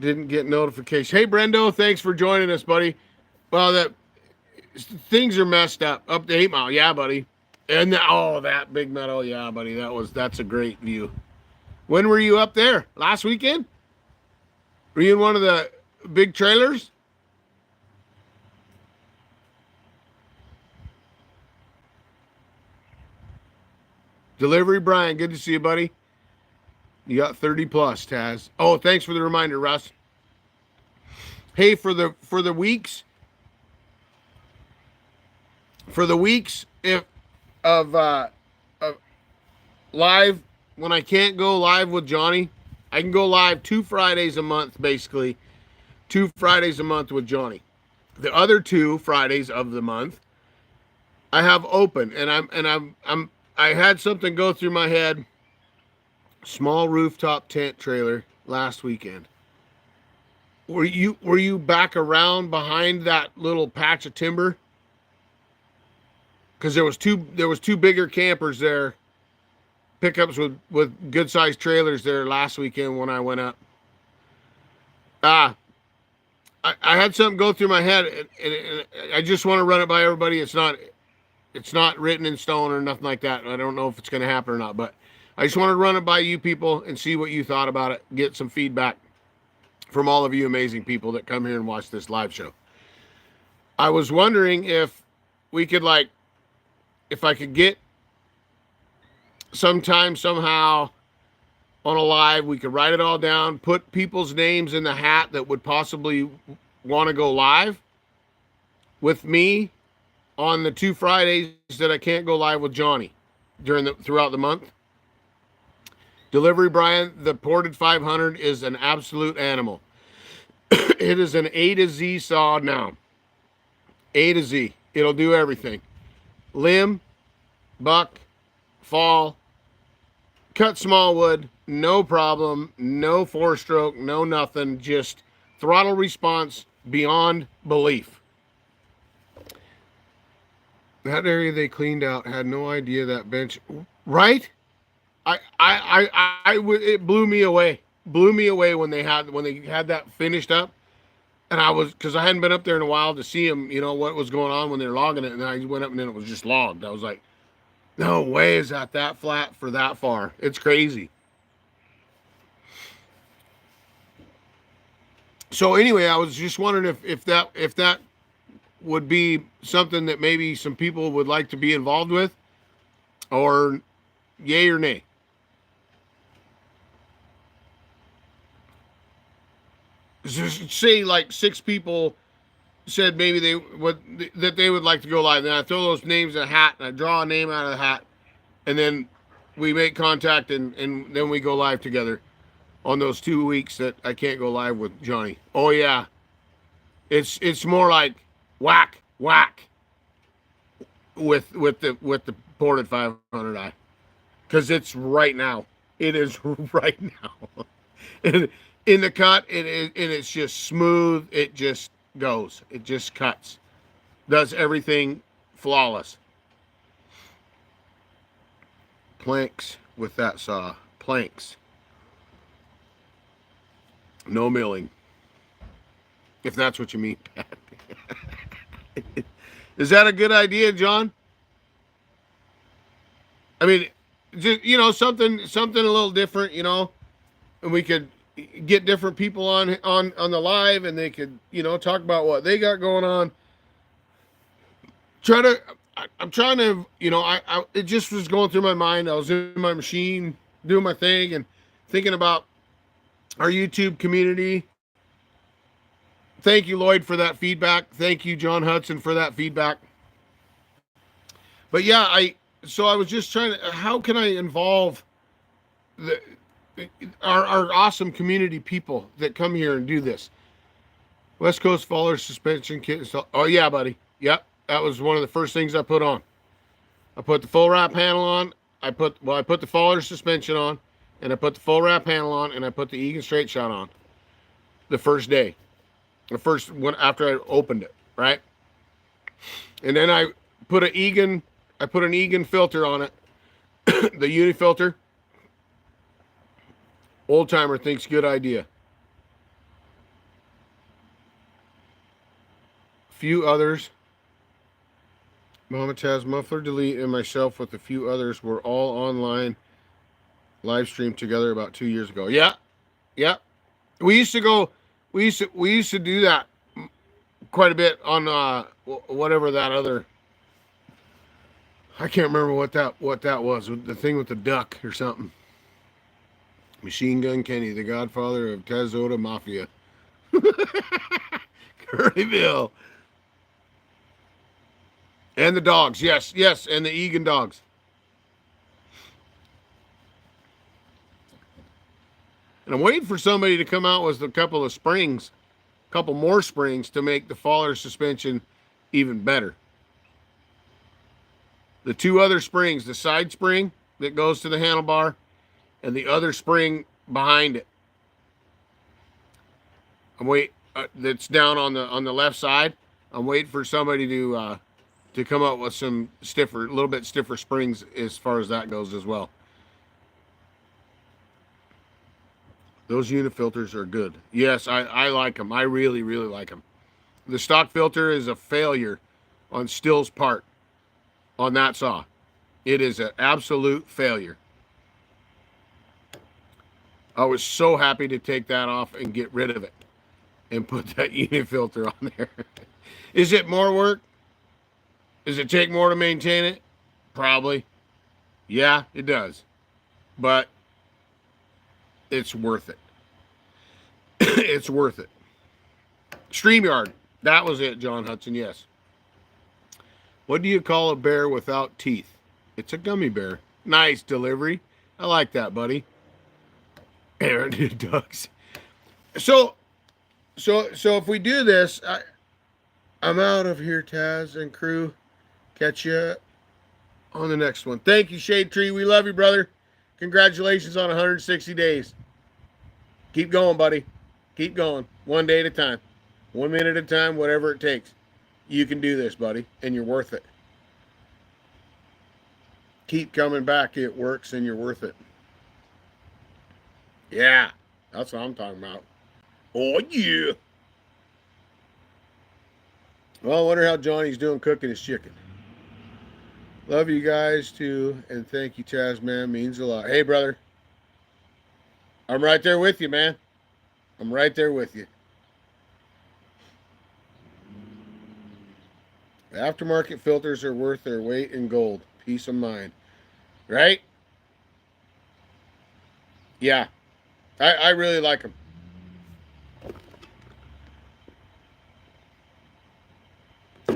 Didn't get notification. Hey Brendo, thanks for joining us, buddy. Well, things are messed up the 8 mile. Yeah, buddy. And that big meadow. Yeah, buddy. That's a great view. When were you up there? Last weekend? Were you in one of the big trailers? Delivery Brian, good to see you, buddy. You got 30 plus, Taz. Oh, thanks for the reminder, Russ. Hey, for the weeks, if of live, when I can't go live with Johnny, I can go live 2 Fridays a month, basically. 2 Fridays a month with Johnny. The other 2 Fridays of the month I have open, and I had something go through my head. Small rooftop tent trailer last weekend. Were you back around behind that little patch of timber? Because there was two bigger campers there, pickups with good sized trailers there last weekend when I went up. I had something go through my head, and I just want to run it by everybody. It's not written in stone or nothing like that. I don't know if it's going to happen or not, but I just want to run it by you people and see what you thought about it. Get some feedback from all of you amazing people that come here and watch this live show. I was wondering if we could if I could get sometime, somehow on a live, we could write it all down, put people's names in the hat that would possibly want to go live with me on the 2 Fridays that I can't go live with Johnny throughout the month. Delivery Brian, the ported 500 is an absolute animal. It is an A to Z saw now. A to Z. It'll do everything. Limb, buck, fall, cut small wood, no problem, no 4-stroke, no nothing, just throttle response beyond belief. That area they cleaned out, had no idea that bench, right? It blew me away. Blew me away when they had that finished up, and because I hadn't been up there in a while to see them, what was going on when they were logging it, and I went up and then it was just logged. I was like, no way is that flat for that far. It's crazy. So anyway, I was just wondering if that would be something that maybe some people would like to be involved with, or yay or nay. Say 6 people said maybe they would like to go live. Then I throw those names in a hat and I draw a name out of the hat, and then we make contact and then we go live together on those 2 weeks that I can't go live with Johnny. Oh yeah, it's more like whack with the ported 500i. because it's right now. It is right now. And in the cut, and it's just smooth. It just goes. It just cuts. Does everything flawless. Planks with that saw. Planks. No milling. If that's what you mean, Pat. Is that a good idea, John? I mean, just something a little different, and we could get different people on the live, and they could talk about what they got going on. I'm trying to, it just was going through my mind. I was in my machine doing my thing and thinking about our YouTube community. Thank you, Lloyd, for that feedback. Thank you, John Hudson, for that feedback. But yeah, I was just trying to, how can I involve our awesome community people that come here and do this? West Coast Fuller suspension kit. Oh yeah, buddy. Yep. That was one of the first things I put on. I put the full wrap handle on. I put the Fuller suspension on, and I put the full wrap handle on, and I put the Egan straight shot on the first day. The first one after I opened it, right? And then I put an Egan filter on it. The uni filter. Old timer thinks good idea. Few others. Mama Taz, Muffler Delete, and myself with a few others were all online live streamed together about 2 years ago. Yeah. We used to do that quite a bit on whatever that other, I can't remember what that was. The thing with the duck or something. Machine Gun Kenny, the godfather of Tazota Mafia. Curryville. And the dogs, yes, and the Egan dogs. And I'm waiting for somebody to come out with a couple more springs to make the Fuller suspension even better. The two other springs, the side spring that goes to the handlebar and the other spring behind it. That's down on the left side. I'm waiting for somebody to come up with some a little bit stiffer springs as far as that goes as well. Those unit filters are good. Yes, I like them. I really, really like them. The stock filter is a failure on Still's part on that saw. It is an absolute failure. I was so happy to take that off and get rid of it and put that unit filter on there. Is it more work? Does it take more to maintain it? Probably. Yeah, it does. But it's worth it. It's worth it. StreamYard. That was it, John Hudson, yes. What do you call a bear without teeth? It's a gummy bear. Nice delivery. I like that, buddy. Aaron ducks. So if we do this, I'm out of here, Taz and crew. Catch you on the next one. Thank you, Shade Tree. We love you, brother. Congratulations on 160 days. Keep going, buddy. Keep going. One day at a time. 1 minute at a time, whatever it takes. You can do this, buddy, and you're worth it. Keep coming back. It works, and you're worth it. Yeah, that's what I'm talking about. Oh, yeah. Well, I wonder how Johnny's doing cooking his chicken. Love you guys, too, and thank you, TazMan. Means a lot. Hey, brother. I'm right there with you, man. I'm right there with you. Aftermarket filters are worth their weight in gold. Peace of mind. Right? Yeah. I really like them.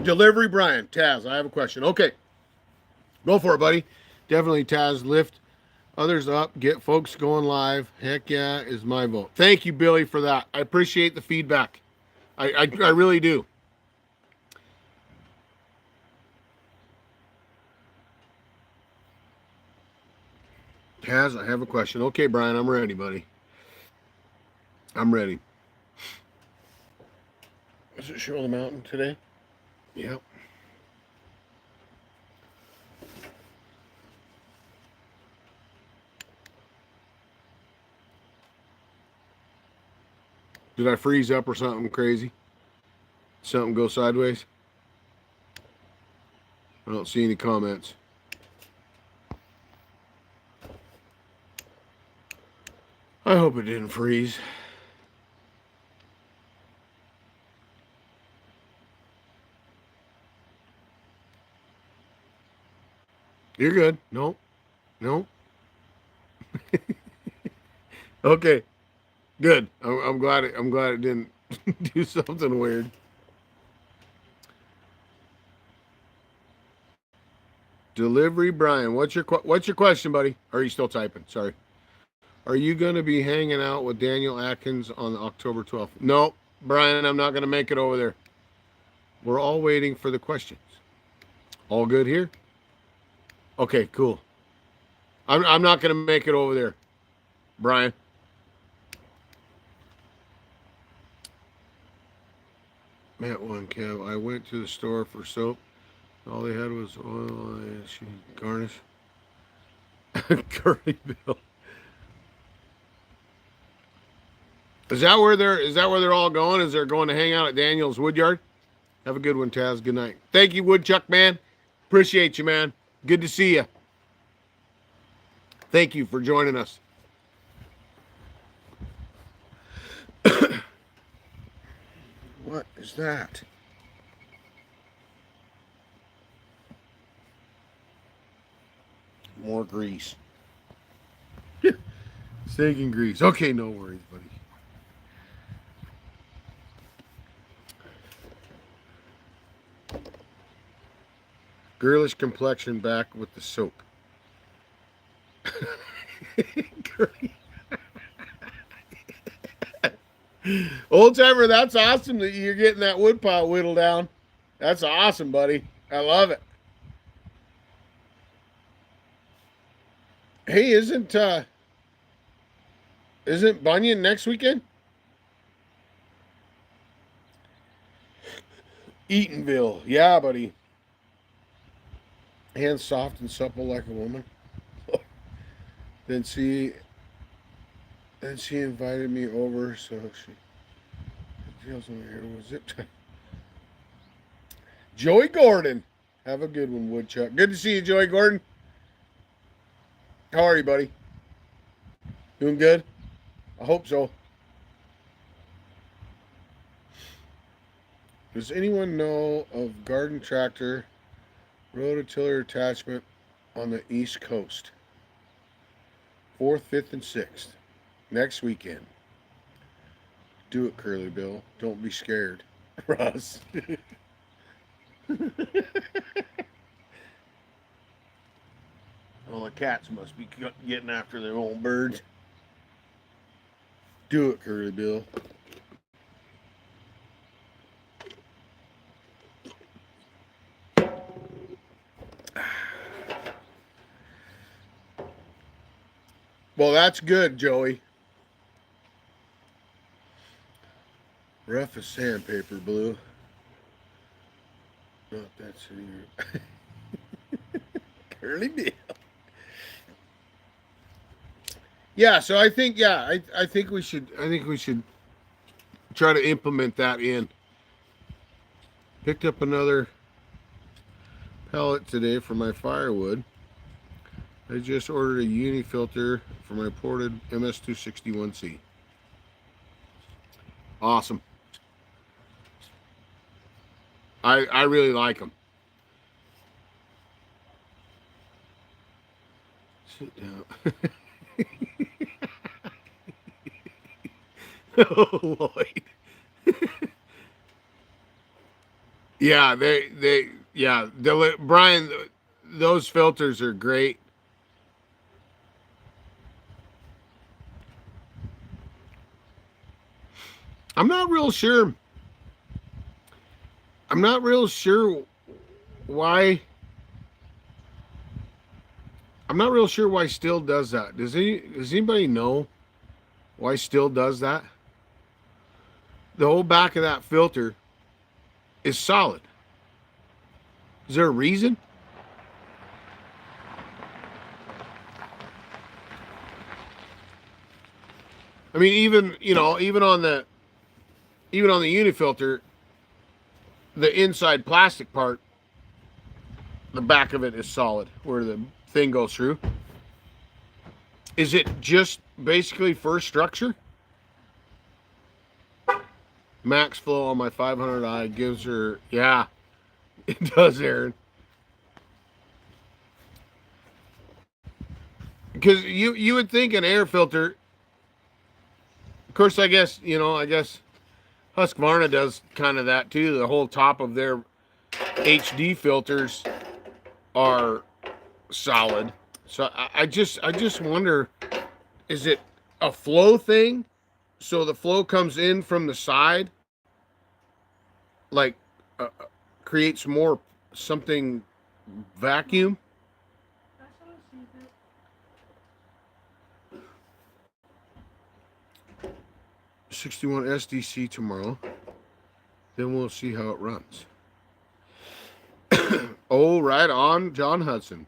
Delivery Brian. Taz, I have a question. Okay. Go for it, buddy. Definitely, Taz. Lift others up. Get folks going live. Heck yeah, is my vote. Thank you, Billy, for that. I appreciate the feedback. I really do. Taz, I have a question. Okay, Brian, I'm ready, buddy. I'm ready. Does it show the mountain today? Yep. Did I freeze up or something crazy? Something go sideways? I don't see any comments. I hope it didn't freeze. You're good. No. No. Okay. Good. I'm glad it didn't do something weird. Delivery Brian, what's your question, buddy? Or are you still typing? Sorry. Are you going to be hanging out with Daniel Atkins on October 12th? No, Brian, I'm not going to make it over there. We're all waiting for the questions. All good here? Okay, cool. I'm not going to make it over there, Brian. Matt one, Kev. I went to the store for soap. All they had was oil and garnish. Curly Bill. Is that where they're all going? Is they're going to hang out at Daniel's Woodyard? Have a good one, Taz. Good night. Thank you, Woodchuck man. Appreciate you, man. Good to see you. Thank you for joining us. What is that? More grease. Steak and grease. Okay, no worries, buddy. Girlish complexion back with the soap. Old timer, that's awesome that you're getting that wood pile whittled down. That's awesome, buddy. I love it. Hey, isn't Bunyan next weekend? Eatonville. Yeah, buddy. Hands soft and supple like a woman. Then she invited me over, so she deals over here with zip tie. Joey Gordon. Have a good one, Woodchuck. Good to see you, Joey Gordon. How are you, buddy? Doing good? I hope so. Does anyone know of garden tractor rototiller attachment on the East Coast? 4th, 5th, and 6th. Next weekend. Do it, Curly Bill. Don't be scared. Ross. Well, the cats must be getting after their own birds. Do it, Curly Bill. Well, that's good, Joey. Rough as sandpaper, Blue. Not that severe. Curly Bill. Yeah, so I think I think we should try to implement that in. Picked up another pellet today for my firewood. I just ordered a uni filter for my ported MS261C. Awesome. I really like them. Sit down. Oh, Lloyd. Yeah, Brian, those filters are great. I'm not real sure why. I'm not real sure why Still does that. Does anybody know why Still does that? The whole back of that filter is solid. Is there a reason? I mean, even on the unifilter, the inside plastic part, the back of it is solid where the thing goes through. Is it just basically for structure? Max flow on my 500i gives her, yeah, it does, Aaron. Because you would think an air filter, of course, I guess Husqvarna does kind of that too. The whole top of their HD filters are solid. So I just wonder, is it a flow thing? So the flow comes in from the side, like creates more something vacuum. 61 SDC tomorrow. Then we'll see how it runs. Oh, right on, John Hudson.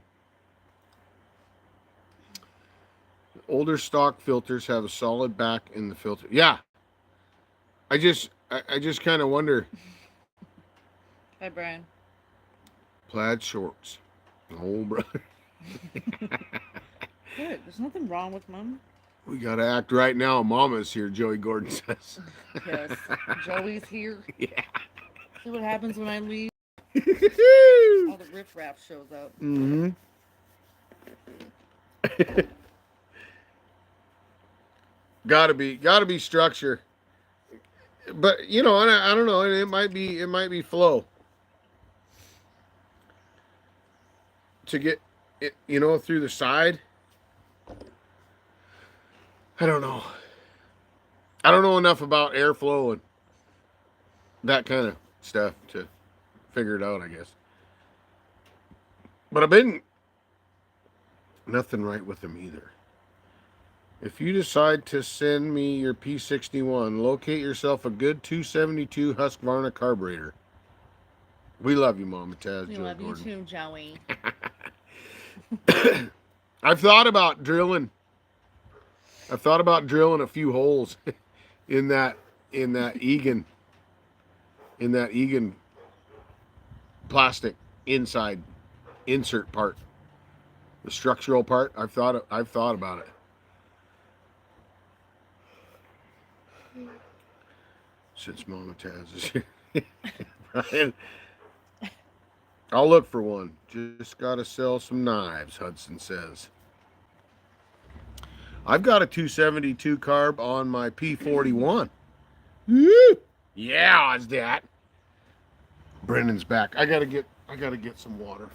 Older stock filters have a solid back in the filter. Yeah. I just kind of wonder. Hi, Brian. Plaid shorts. Oh, brother. Good. There's nothing wrong with Mom. We got to act right now. Mama's here, Joey Gordon says. Yes. Joey's here. Yeah. See what happens when I leave? All the riffraff shows up. Mm-hmm. gotta be structure. But I don't know. It might be flow to get it, through the side. I don't know. I don't know enough about airflow and that kind of stuff to figure it out, I guess. But I've been nothing right with them either. If you decide to send me your P61, locate yourself a good 272 Husqvarna carburetor. We love you, Mama Taz. We love you too, Joey. I've thought about drilling a few holes in that Egan plastic inside insert part, the structural part. I've thought about it. Since Mama Taz is here, Brian, I'll look for one. Just gotta sell some knives, Hudson says. I've got a 272 carb on my P41. Yeah, it's that. Brendan's back. I gotta get some water.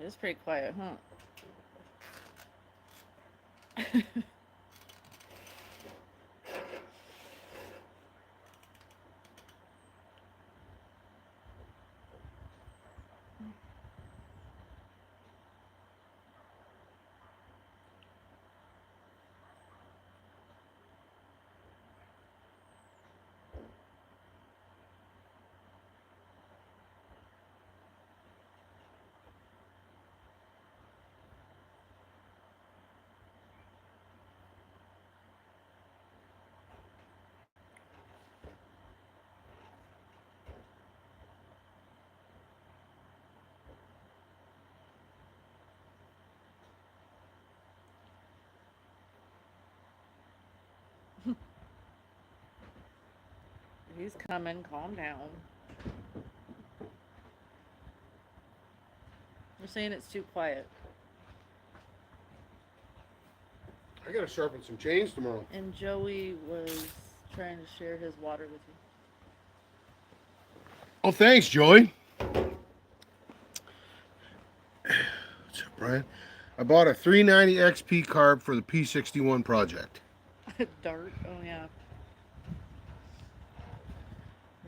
It's pretty quiet, huh? He's coming. Calm down. You're saying it's too quiet. I gotta sharpen some chains tomorrow. And Joey was trying to share his water with you. Oh, thanks, Joey. What's up, Brian? I bought a 390 XP carb for the P61 project. Dart. Oh yeah.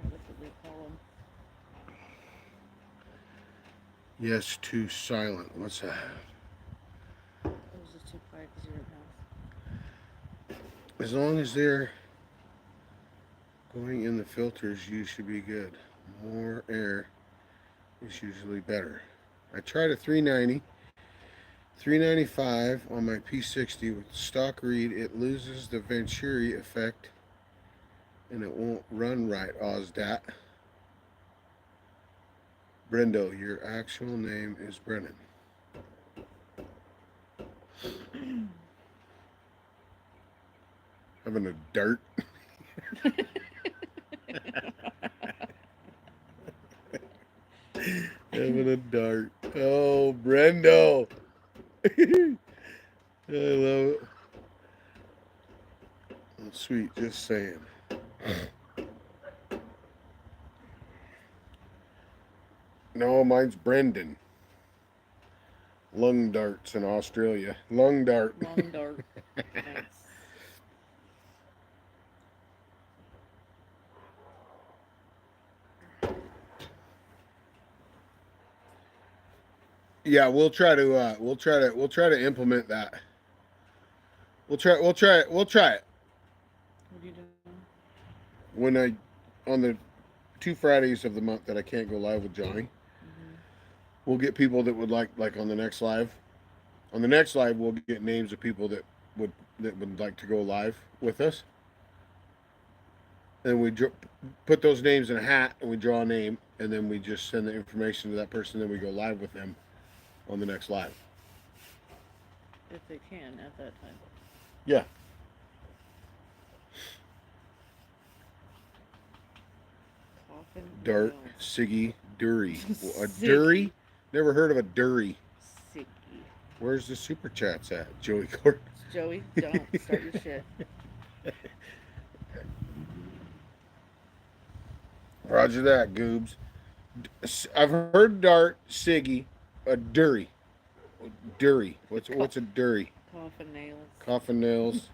What did they call him? Yes, too silent. What's that? It was just too quiet because you were in the house. As long as they're going in the filters, you should be good. More air is usually better. I tried a 390, 395 on my P60 with stock read. It loses the Venturi effect and it won't run right. Ozdat. Brendo, your actual name is Brennan. Having a dart. Having a dart. Oh, Brendo. I love it. Oh, sweet, just saying. No, mine's Brendan. Lung darts in Australia. Lung dart. Long dart. Nice. Yeah, we'll try to implement that. We'll try it. What are you doing? When on the 2 Fridays of the month that I can't go live with Johnny, we'll get people that would like on the next live. On the next live, we'll get names of people that would like to go live with us. And we put those names in a hat and we draw a name and then we just send the information to that person. Then we go live with them on the next live. If they can at that time. Yeah. Coffin. Dart, Nails. Siggy, Dury. A Siggy. Dury? Never heard of a Dury. Sicky. Where's the super chats at? Joey Court. Joey, don't start your shit. Roger that, Goobs. I've heard Dart, Siggy, a Dury. Dury. What's a Dury? Coffin nails. Coffin nails.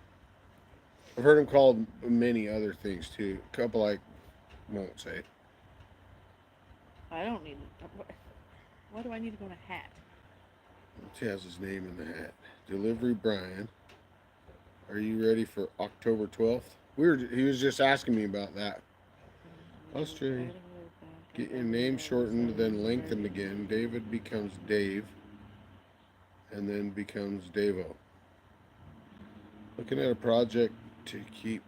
I've heard him called many other things too. A couple I won't say. I don't need. Why do I need to go in a hat? He has his name in the hat. Delivery Brian. Are you ready for October 12th? He was just asking me about that. Australia. Get your name shortened, then lengthened again. David becomes Dave. And then becomes Davo. Looking at a project to keep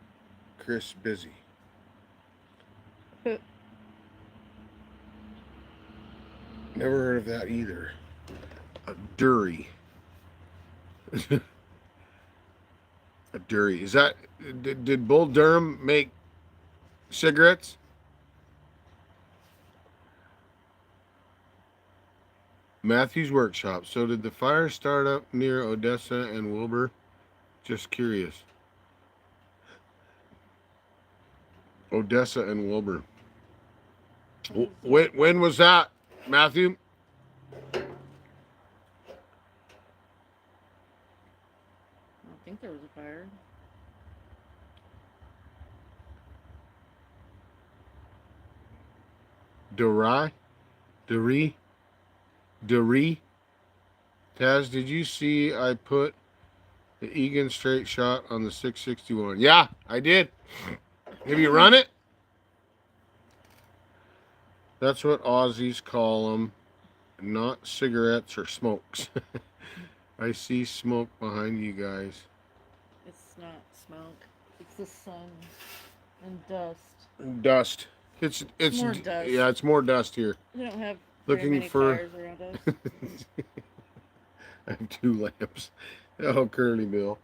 Chris busy. Never heard of that either. A Dury. A Dury. Is that... Did Bull Durham make cigarettes? Matthew's Workshop. So did the fire start up near Odessa and Wilbur? Just curious. Odessa and Wilbur. When was that, Matthew? I don't think there was a fire. Dury. Taz, did you see I put the Egan straight shot on the 661? Yeah, I did. Have you run it? That's what Aussies call them, not cigarettes or smokes. I see smoke behind you guys. It's not smoke. It's the sun and dust. Dust. It's more dust. Yeah, it's more dust here. We don't have Looking very many for- fires around us. I have 2 lamps. Oh, Curly Bill.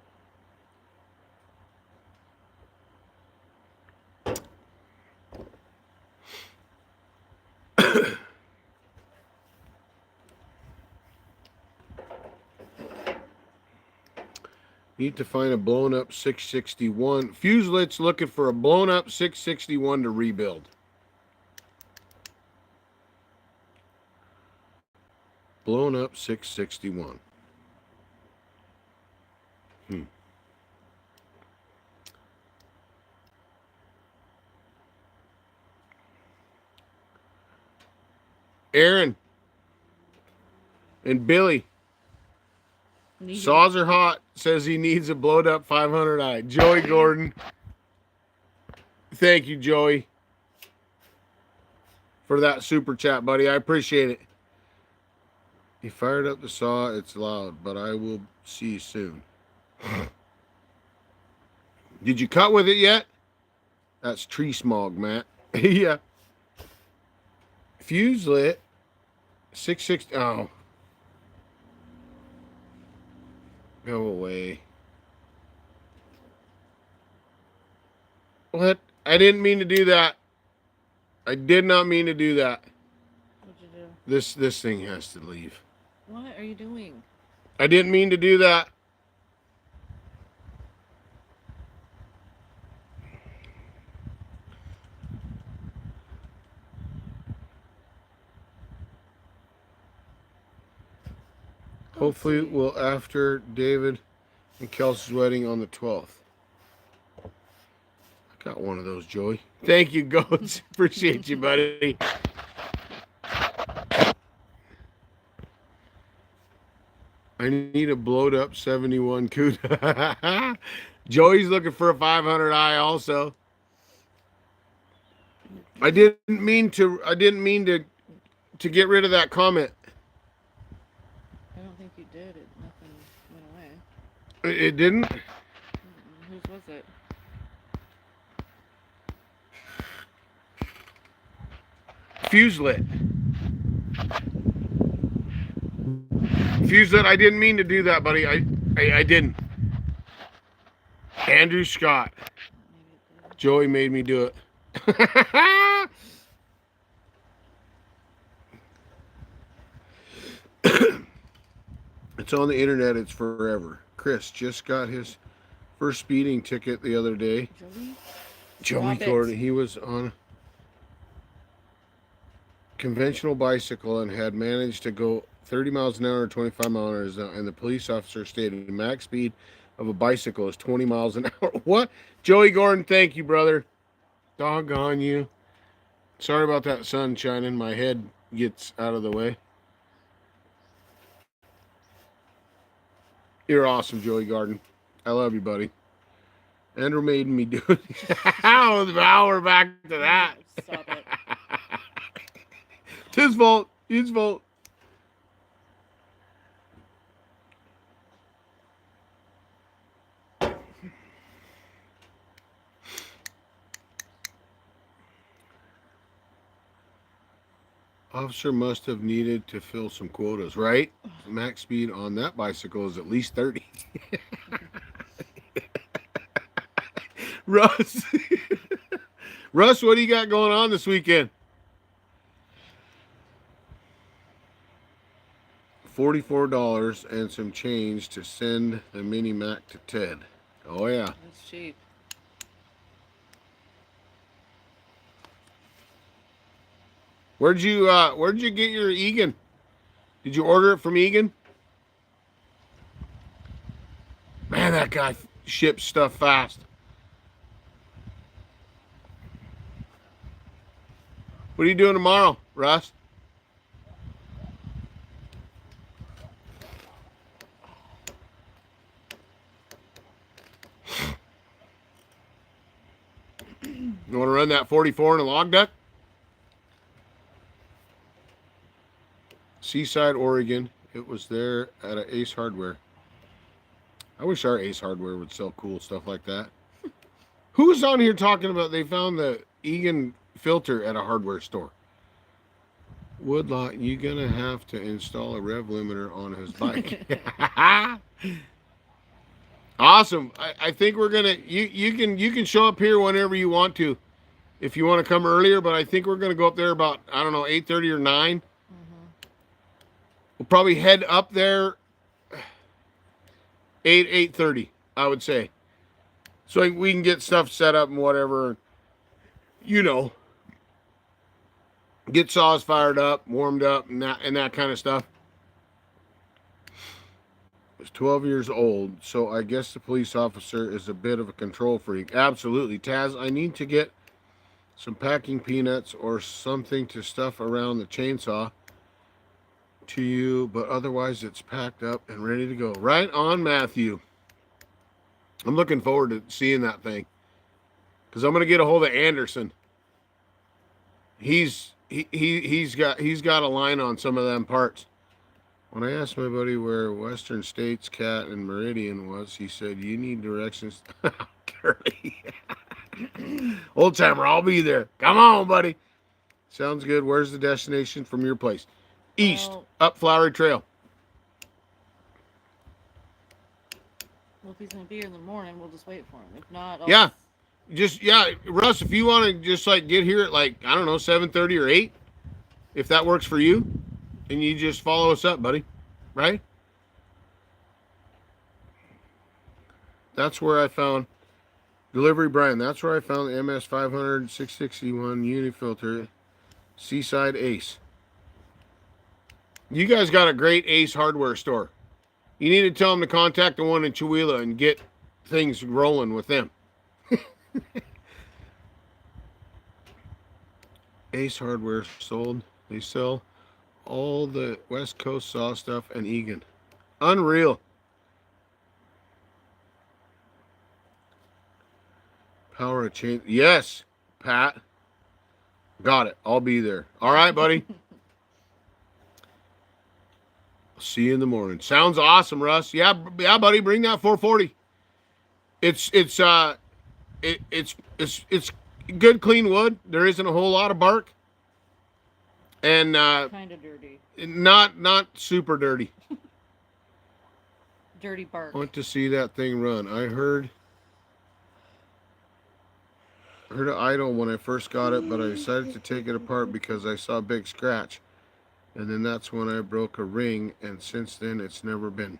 Need to find a blown up 661. Fuselit's looking for a blown up 661 to rebuild. Blown up 661. Aaron and Billy. Saws are hot. Says he needs a blowed up 500i. Joey Gordon. Thank you, Joey, for that super chat, buddy. I appreciate it. He fired up the saw. It's loud, but I will see you soon. Did you cut with it yet? That's tree smog, Matt. Yeah. Fuse lit. 660. Oh. Go away. What? I didn't mean to do that. I did not mean to do that. What'd you do? This thing has to leave. What are you doing? I didn't mean to do that. Hopefully we'll after David and Kelsey's wedding on the 12th. I got one of those, Joey. Thank you, Goats. Appreciate you, buddy. I need a blowed up 71 CUDA. Joey's looking for a 500i also. I didn't mean to get rid of that comment. I don't think you did. Nothing went away. It didn't? Whose was it? Fuse lit. Fuse lit. I didn't mean to do that, buddy. I didn't. Andrew Scott. Joey made me do it. It's on the internet. It's forever. Chris just got his first speeding ticket the other day. Joey Gordon. He was on a conventional bicycle and had managed to go 30 miles an hour, 25 miles an hour, and the police officer stated the max speed of a bicycle is 20 miles an hour. What? Joey Gordon, thank you, brother. Doggone you. Sorry about that sun shining. My head gets out of the way. You're awesome, Joey Gordon. I love you, buddy. Andrew made me do it. Now we're back to that. Stop it. It's his fault. His fault. Officer must have needed to fill some quotas, right? Max speed on that bicycle is at least 30. Russ. Russ, what do you got going on this weekend? $44 and some change to send the Mini Mac to Ted. Oh yeah. That's cheap. Where'd you get your Egan? Did you order it from Egan? Man, that guy ships stuff fast. What are you doing tomorrow, Russ? You want to run that 44 in a log deck? Seaside, Oregon. It was there at a Ace Hardware. I wish our Ace Hardware would sell cool stuff like that. Who's on here talking about they found the Egan filter at a hardware store? Woodlot, you gonna have to install a rev limiter on his bike. Awesome. I think we're gonna you can show up here whenever you want to. if you want to come earlier, but I think we're going to go up there about, I don't know, 8:30 or 9. Mm-hmm. We'll probably head up there 8:30, I would say. So we can get stuff set up and whatever, you know, get saws fired up, warmed up, and that kind of stuff. Was 12 years old, so I guess the police officer is a bit of a control freak. Absolutely. Taz, I need to get some packing peanuts or something to stuff around the chainsaw to you, but otherwise it's packed up and ready to go. Right on, Matthew. I'm looking forward to seeing that thing because I'm going to get a hold of Anderson. He's got a line on some of them parts. When I asked my buddy where Western States Cat and Meridian was, he said, "You need directions." Curly. Old timer, I'll be there. Come on, buddy. Sounds good. Where's the destination from your place? East, Well, up Flowery Trail. well, if he's gonna be here in the morning, we'll just wait for him. If not, I'll Yeah. Yeah, Russ, if you want to just like get here at like, I don't know, 7:30 or 8, if that works for you, and you just follow us up, buddy. Right? That's where I found Delivery Brian. That's where I found the MS 500 661 Unifilter Seaside Ace. You guys got a great Ace hardware store. You need to tell them to contact the one in Chihuahua and get things rolling with them. Ace Hardware sold. They sell all the West Coast saw stuff and Egan. Unreal. Power of change. Yes, Pat. Got it. I'll be there. All right, buddy. See you in the morning. Sounds awesome, Russ. Yeah, buddy. Bring that 440. It's good, clean wood. There isn't a whole lot of bark, and kind of dirty. not super dirty. Dirty bark. I want to see that thing run. I heard it idle when I first got it, but I decided to take it apart because I saw a big scratch. And then that's when I broke a ring, and since then it's never been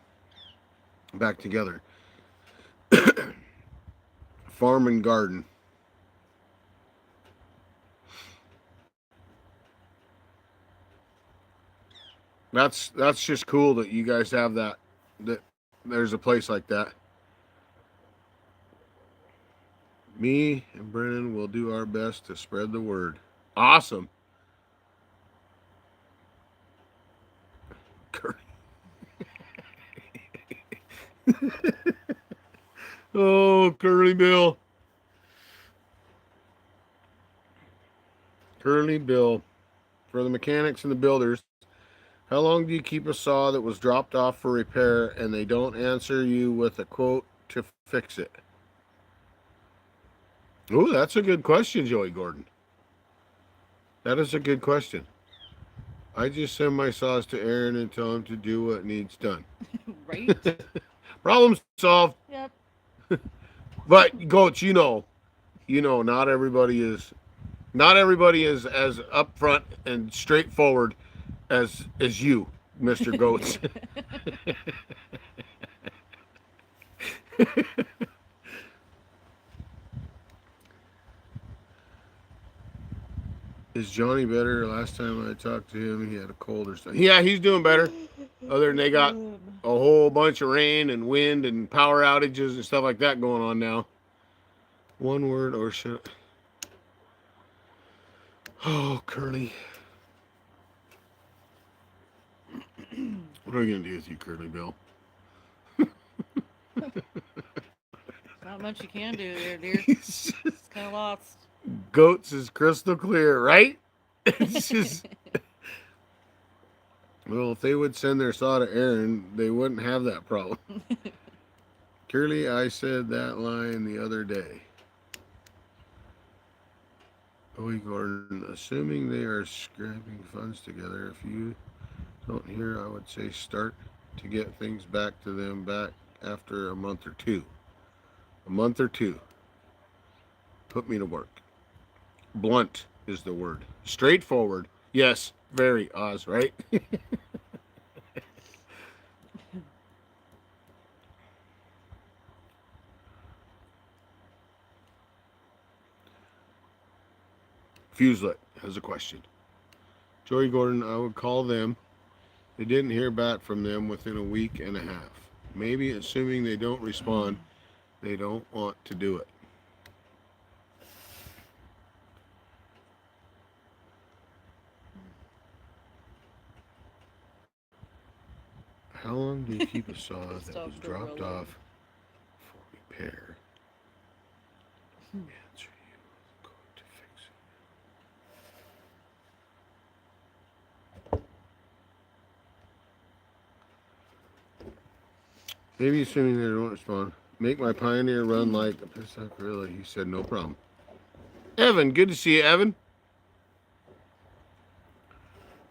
back together. Farm and garden. That's just cool that you guys have that there's a place like that. Me and Brennan will do our best to spread the word. Awesome. Oh, Curly Bill. Curly Bill. For the mechanics and the builders, how long do you keep a saw that was dropped off for repair and they don't answer you with a quote to fix it? Oh, that's a good question, Joey Gordon. That is a good question. I just send my saws to Aaron and tell him to do what needs done. Right? Problem solved. Yep. But Goats, not everybody is as upfront and straightforward as you, Mr. Goats. Is Johnny better? Last time I talked to him, he had a cold or something. Yeah, he's doing better. Other than they got a whole bunch of rain and wind and power outages and stuff like that going on now. One word or should... Oh, Curly. What are we going to do with you, Curly Bill? Not much you can do there, dear. It's kind of lost. Goats is crystal clear, right? It's just... Well, if they would send their saw to Aaron, they wouldn't have that problem. Curly, I said that line the other day. Oh, Gordon, assuming they are scraping funds together, if you don't hear, I would say start to get things back to them back after a month or two. A month or two. Put me to work. Blunt is the word. Straightforward. Yes, very Oz, right? Fuselet has a question. Joey Gordon, I would call them. They didn't hear back from them within a week and a half. Maybe assuming they don't respond, they don't want to do it. How long do you keep a saw that was Stop for dropped rolling. off for repair? Answer you. Go to fix it. Maybe assuming they don't respond. Make my Pioneer run like a piss up gorilla. He said no problem. Evan, good to see you, Evan.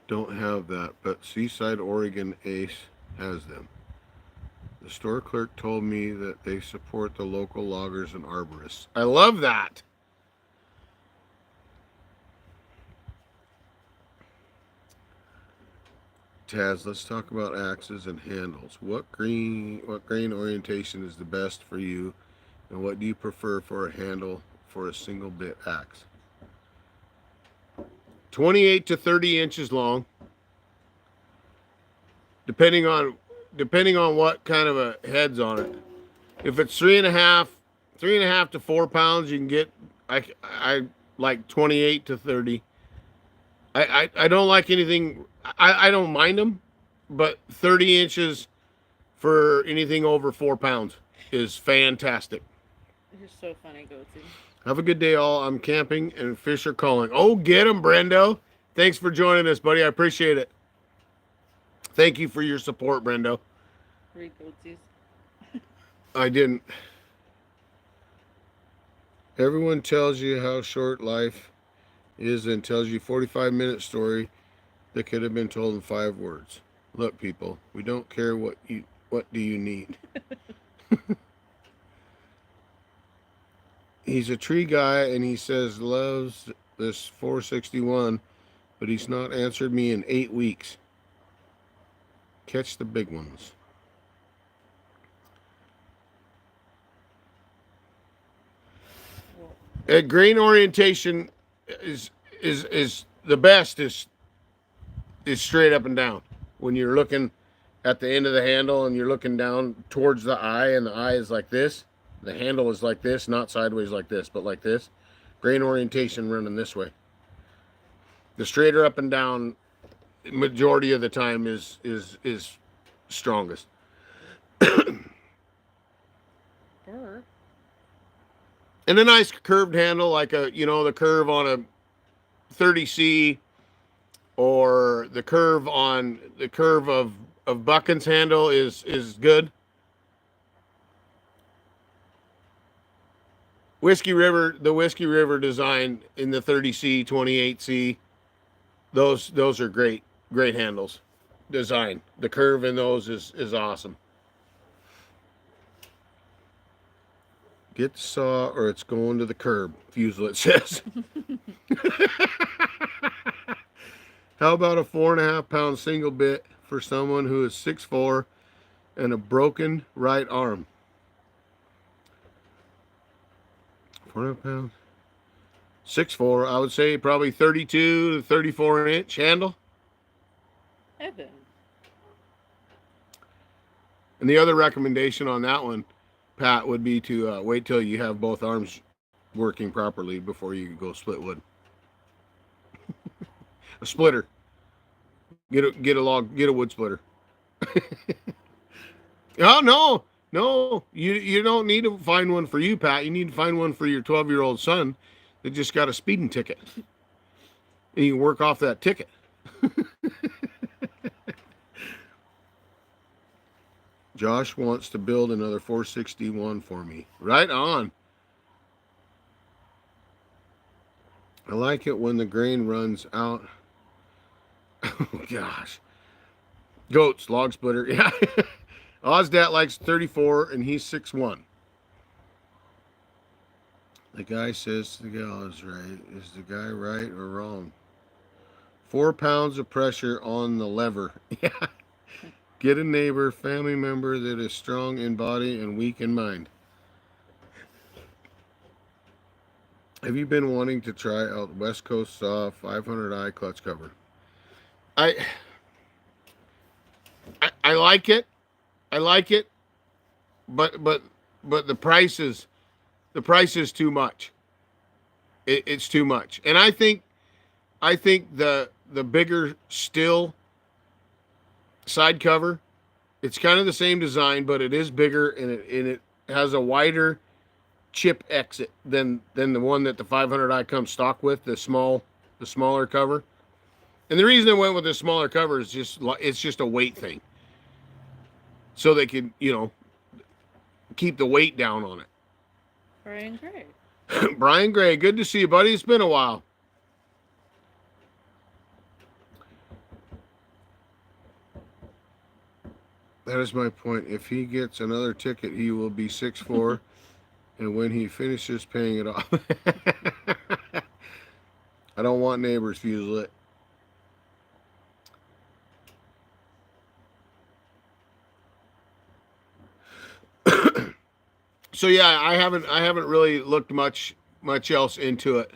Don't have that, but Seaside, Oregon Ace has them. The store clerk told me that they support the local loggers and arborists. I love that. Taz, let's talk about axes and handles. What grain orientation is the best for you, and what do you prefer for a handle for a single bit axe? 28 to 30 inches long, depending on what kind of a head's on it. If it's 3.5 to 4 pounds, you can get I like 28 to 30. I don't like anything. I don't mind them, but 30 inches for anything over 4 pounds is fantastic. You're so funny, Goatsy. Have a good day, all. I'm camping and fish are calling. Oh, get 'em, Brendo. Thanks for joining us, buddy. I appreciate it. Thank you for your support, Brendo. Read Goatsy's. I didn't. Everyone tells you how short life is and tells you 45-minute story that could have been told in 5 words. Look, people, we don't care what do you need. He's a tree guy and he says loves this 461, but he's not answered me in 8 weeks. Catch the big ones. At grain orientation is the best is straight up and down. When you're looking at the end of the handle and you're looking down towards the eye and the eye is like this, the handle is like this, not sideways like this, but like this. Grain orientation running this way. The straighter up and down majority of the time is strongest. Burr. And a nice curved handle, like the curve on a 30C or the curve of Buchan's handle is good. The Whiskey River design in the 30C, 28C, those are great handles. Design. The curve in those is awesome. Get the saw or it's going to the curb, Fuselet says. How about a 4.5 pound single bit for someone who is 6'4" and a broken right arm? 4.5 pounds. 6'4", I would say probably 32 to 34 inch handle. Evan. And the other recommendation on that one, Pat, would be to wait till you have both arms working properly before you go split wood. A splitter. Get a wood splitter. Oh no, you don't need to find one for you, Pat. You need to find one for your 12-year-old son that just got a speeding ticket. And you can work off that ticket. Josh wants to build another 461 for me. Right on. I like it when the grain runs out. Oh, gosh. Goats, log splitter. Yeah. Ozdat likes 34 and he's 6'1". The guy says the gal is right. Is the guy right or wrong? 4 pounds of pressure on the lever. Yeah. Get a neighbor, family member that is strong in body and weak in mind. Have you been wanting to try out West Coast Saw 500i clutch cover? I, I like it. I like it, but the price is too much. It's too much, and I think the bigger still side cover. It's kind of the same design, but it is bigger and it has a wider chip exit than the one that the 500i comes stock with. The smaller cover. And the reason I went with the smaller cover is it's just a weight thing, so they can keep the weight down on it. Brian Gray. Brian Gray, good to see you, buddy. It's been a while. That is my point. If he gets another ticket, he will be 6'4", and when he finishes paying it off. I don't want neighbors, Fusel it. So yeah, I haven't really looked much else into it.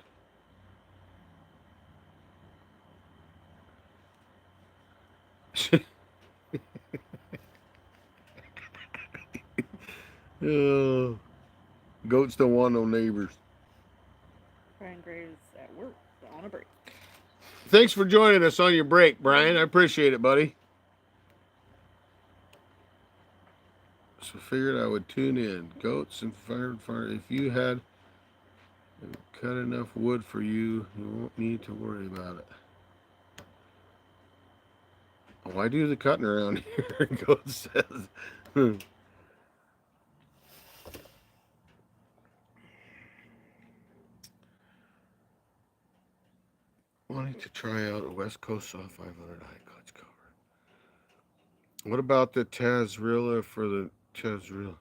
Oh, goats don't want no neighbors. Brian Gray is at work on a break. Thanks for joining us on your break, Brian. I appreciate it, buddy. So figured I would tune in. Goats and fire. If you had cut enough wood for you, you won't need to worry about it. Why do the cutting around here? Goat says. Wanting to try out a West Coast Saw 500i clutch cover. What about the Tazrilla for the Tazrilla?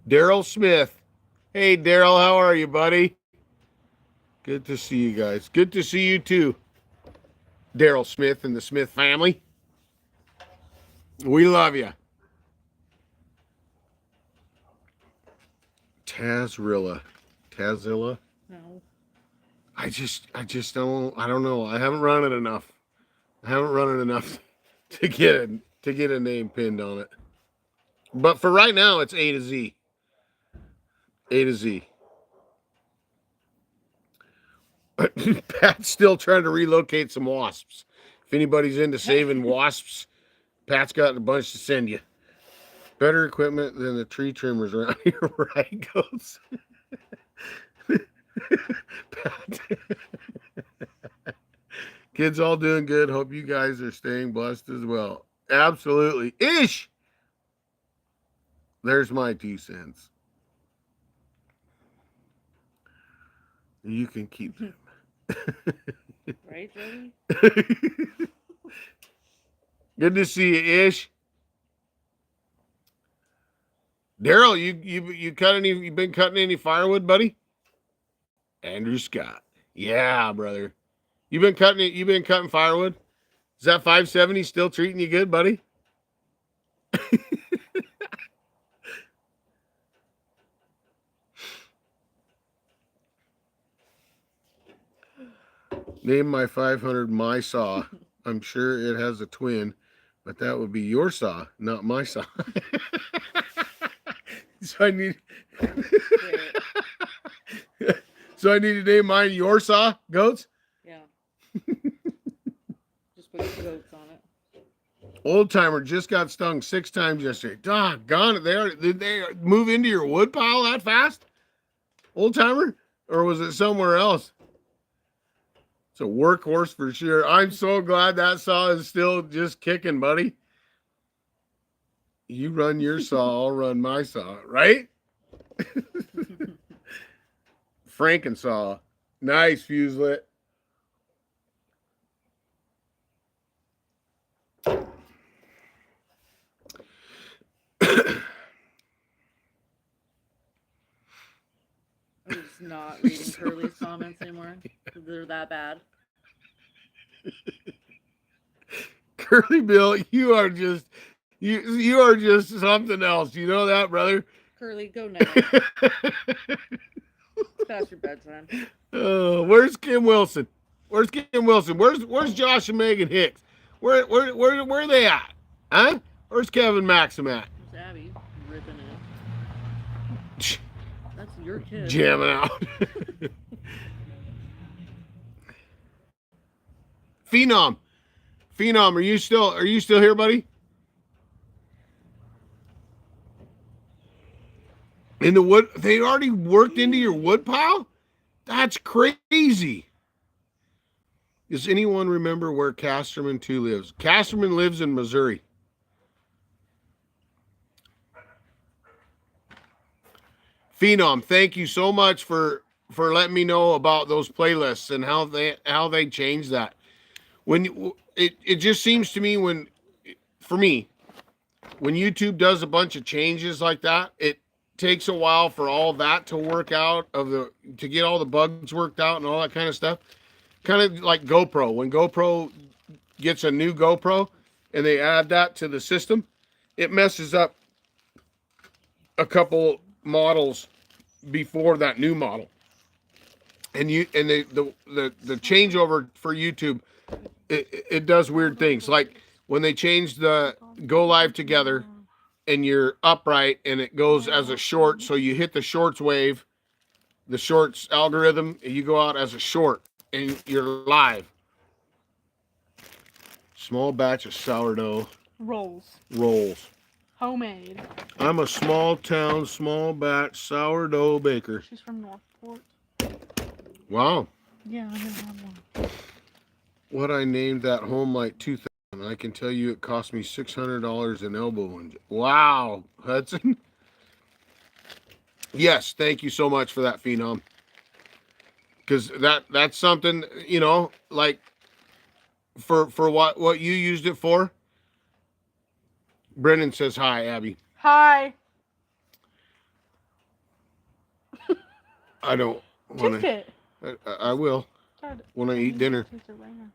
Daryl Smith. Hey, Daryl, how are you, buddy? Good to see you guys. Good to see you too. Daryl Smith and the Smith family. We love you. Tazrilla. No. I just don't know. I haven't run it enough. to get a name pinned on it. But for right now, it's A to Z. A to Z. Pat's still trying to relocate some wasps. If anybody's into saving wasps, Pat's got a bunch to send you. Better equipment than the tree trimmers around here, right, Goats? Pat. Kids all doing good. Hope you guys are staying blessed as well. Absolutely. Ish! There's my 2 cents. You can keep them. Right, Jody? Good to see you, Ish. Daryl, you been cutting any firewood, buddy? Andrew Scott. Yeah, brother. You been cutting firewood? Is that 570 still treating you good, buddy? Name my 500 my saw. I'm sure it has a twin, but that would be your saw, not my saw. So I need So I need to name mine your saw, Goats? Yeah. Just put goats on it. Old timer just got stung 6 times yesterday. Doggone it. Did they move into your wood pile that fast? Old timer? Or was it somewhere else? It's a workhorse for sure. I'm so glad that saw is still just kicking, buddy. You run your saw, I'll run my saw, right? Frankensaw. Nice, Fuselet. just not reading Curly's comments anymore. They're that bad. Curly Bill, you are just something else. You know that, brother? Curly, go now. It's past your bedtime. Where's Kim Wilson? Where's Kim Wilson? Where's Josh and Megan Hicks? Where are they at? Huh? Where's Kevin Maxim at? There's Abby ripping it. That's your kid. Jamming out. Phenom, are you still here, buddy? In the wood, they already worked into your wood pile? That's crazy. Does anyone remember where Casterman 2 lives? Casterman lives in Missouri. Phenom, thank you so much for letting me know about those playlists and how they change that. When it just seems to me when YouTube does a bunch of changes like that, it takes a while for all that to work out, to get all the bugs worked out and all that kind of stuff. Kind of like GoPro. When GoPro gets a new GoPro and they add that to the system, it messes up a couple models before that new model. And the changeover for YouTube, it does weird things. Like when they change the go live together and you're upright and it goes as a short, so you hit the shorts wave, the shorts algorithm, and you go out as a short and you're live. Small batch of sourdough Rolls. Homemade. I'm a small town, small batch sourdough baker. She's from Northport. Wow. Yeah, I didn't have one. What I named that home like 2000. I can tell you it cost me $600 in elbow wounds. Wow, Hudson. Yes, thank you so much for that, Phenom. Because that's something, like for what you used it for. Brendan says hi, Abby. Hi. I don't want Taste it. I will when I eat dinner. Taste it right now.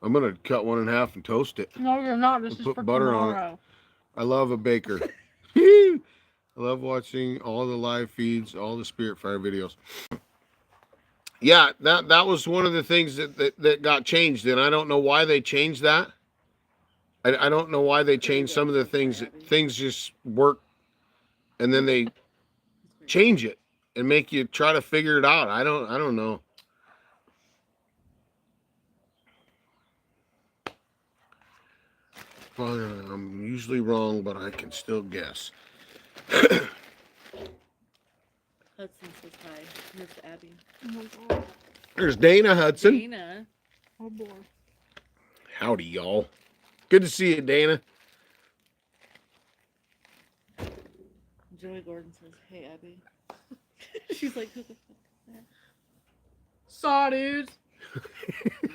I'm gonna cut one in half and toast it. No, you're not. This is Put for butter tomorrow. on it. I love a baker. I love watching all the live feeds, all the Spirit Fire videos. Yeah, that was one of the things that got changed, and I don't know why they changed that. I don't know why they changed some of the things. Things just work, and then they change it and make you try to figure it out. I don't know. Well, I'm usually wrong, but I can still guess. Hudson says hi. Miss Abby. Oh my God. There's Dana Hudson. Dana. Oh boy. Howdy, y'all. Good to see you, Dana. Joey Gordon says, hey, Abby. She's like, who the fuck is that? Saw, dude. Oh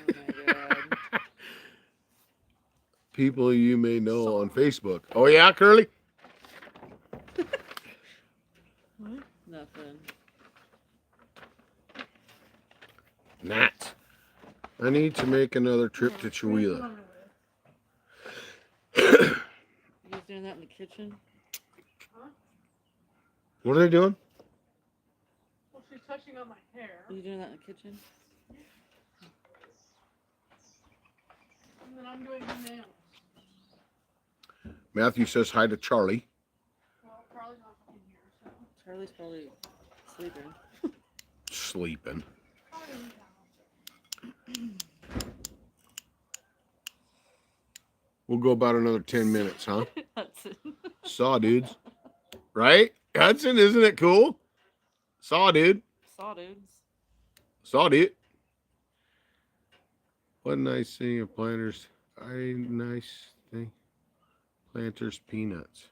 my God. People you may know on Facebook. Oh, yeah, Curly? What? Nothing. Nat. I need to make another trip to Chihuahua. You guys doing that in the kitchen? What are they doing? Well, she's touching on my hair. Are you doing that in the kitchen? And then I'm doing her nails. Matthew says hi to Charlie. Well, Charlie's not in here, so. Charlie's probably sleeping. Sleeping. We'll go about another 10 minutes, huh? Hudson. Saw dudes. Right? Hudson, isn't it cool? Saw dude. Saw dudes. Saw dude. What a nice thing of planters. Nice thing. Planters peanuts.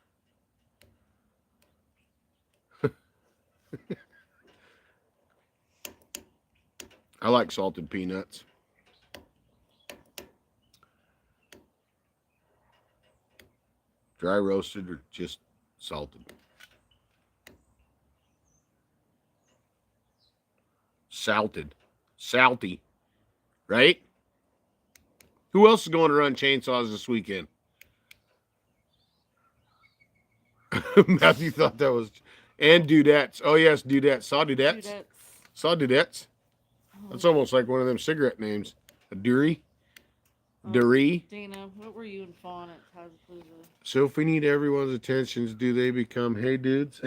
I like salted peanuts. Dry roasted or just salted? Salty, right? Who else is going to run chainsaws this weekend? Matthew thought that was, and dudettes. Oh yes, dudettes. Saw dudettes. Dudettes. Saw dudettes. Oh, That's almost like one of them cigarette names. A Dury. Dury. Dana, what were you and Fawn at TazPalooza? So if we need everyone's attentions, do they become hey dudes?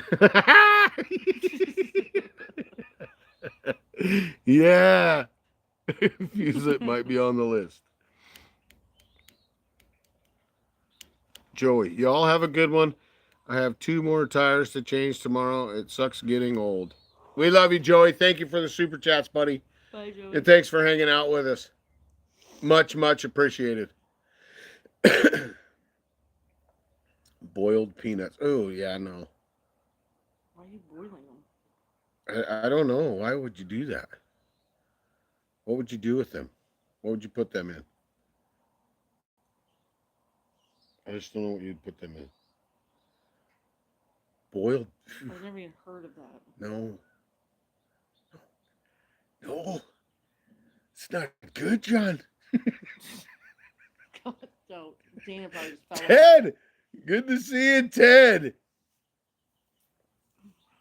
Yeah. Fuse it might be on the list. Joey, y'all have a good one. I have 2 more tires to change tomorrow. It sucks getting old. We love you, Joey. Thank you for the super chats, buddy. Bye, Joey. And thanks for hanging out with us. Much, much appreciated. Boiled peanuts. Oh, yeah, no. Why are you boiling them? I don't know. Why would you do that? What would you do with them? What would you put them in? I just don't know what you'd put them in. Boiled. I've never even heard of that. No. No. It's not good, John. God, no. Dana probably just fell off. Ted! Good to see you, Ted.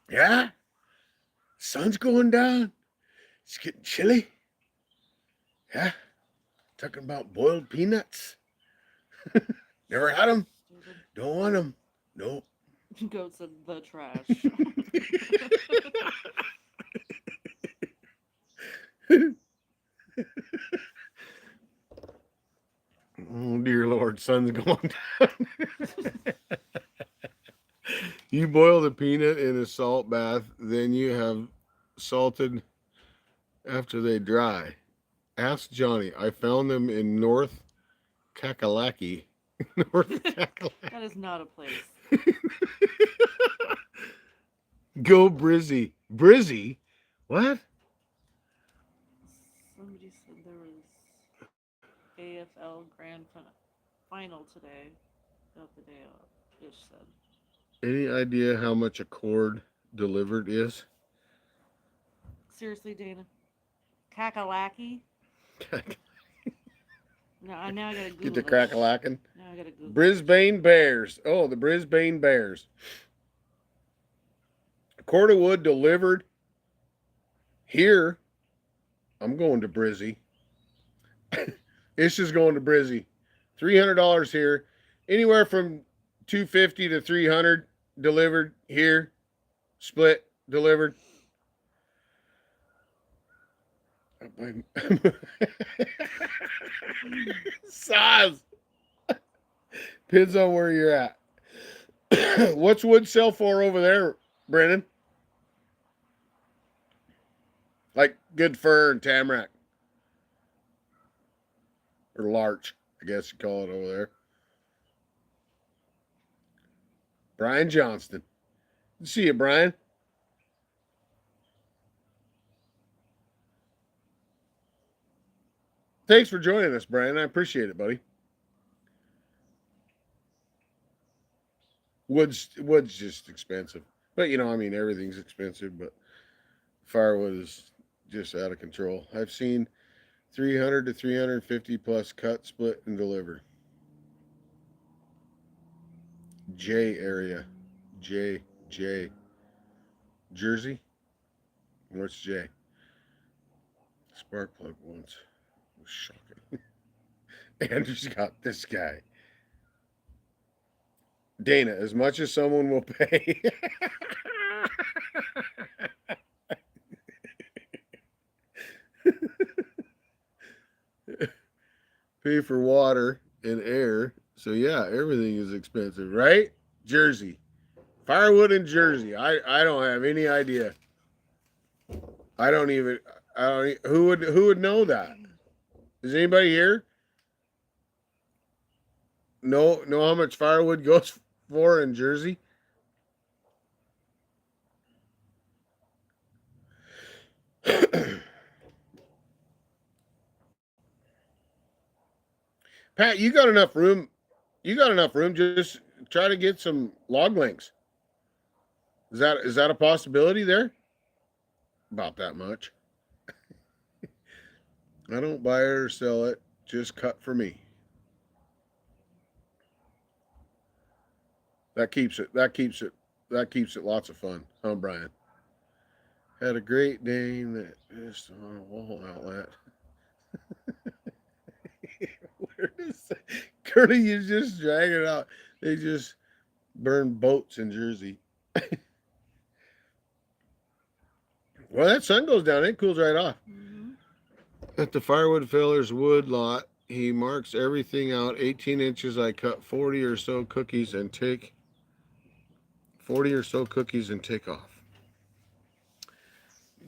Yeah? Sun's going down. It's getting chilly. Yeah? Talking about boiled peanuts. Never had them. Stupid. Don't want them. Nope. Goat said the trash. Oh, dear Lord, sun's going down. You boil the peanut in a salt bath, then you have salted after they dry. Ask Johnny. I found them in North Kakalaki. North Kakalaki. That is not a place. Go Brizzy. Brizzy? What? Somebody said there was AFL Grand Final today. Not the day off. Ish said. Any idea how much a cord delivered is? Seriously, Dana? Kakalaki? No, now I gotta Google Get the this. crack-a-lackin'. Now I gotta Google Brisbane Bears. Oh, the Brisbane Bears. A cord of wood delivered here. I'm going to Brizzy. It's just going to Brizzy. $300 here. Anywhere from $250 to $300 delivered here. Split delivered. Size. Depends on where you're at. What's wood sell for over there, Brennan? Like good fir and tamarack. Or larch, I guess you call it over there. Brian Johnston. Good to see you, Brian. Thanks for joining us, Brian. I appreciate it, buddy. Wood's just expensive. But, you know, I mean, everything's expensive, but firewood is just out of control. I've seen 300 to 350 plus cut, split, and delivered. J area. J. Jersey? What's J? Spark plug once. It was shocking. Andrew's got this guy. Dana, as much as someone will pay. Pay for water and air. So yeah, everything is expensive, right? Jersey. Firewood in Jersey. I don't have any idea. Who would know that? Is anybody here? Know how much firewood goes for in Jersey? Pat, you got enough room. Just try to get some log links. Is that a possibility there? About that much. I don't buy it or sell it, just cut for me. That keeps it. That keeps it lots of fun, huh, Brian? Had a great Dane that pissed on a wall outlet. Where is that? Curly, you just drag it out. They just burn boats in Jersey. Well, that sun goes down. It cools right off. Mm-hmm. At the firewood feller's wood lot, he marks everything out 18 inches. I cut 40 or so cookies and take off.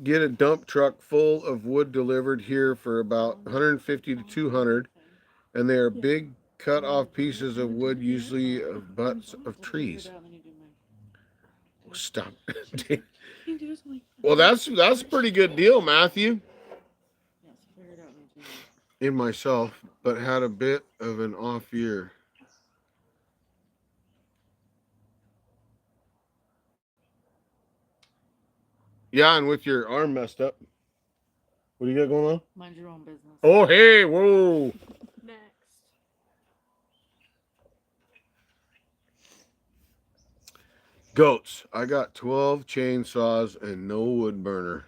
Get a dump truck full of wood delivered here for about 150 to 200, and they are big cut off pieces of wood, usually of butts of trees. Stop. Well, that's a pretty good deal, Matthew. Yes, figure it out when you do In myself, but had a bit of an off year. Yeah, and with your arm messed up. What do you got going on? Mind your own business. Oh, hey, whoa. Next. Goats. I got 12 chainsaws and no wood burner.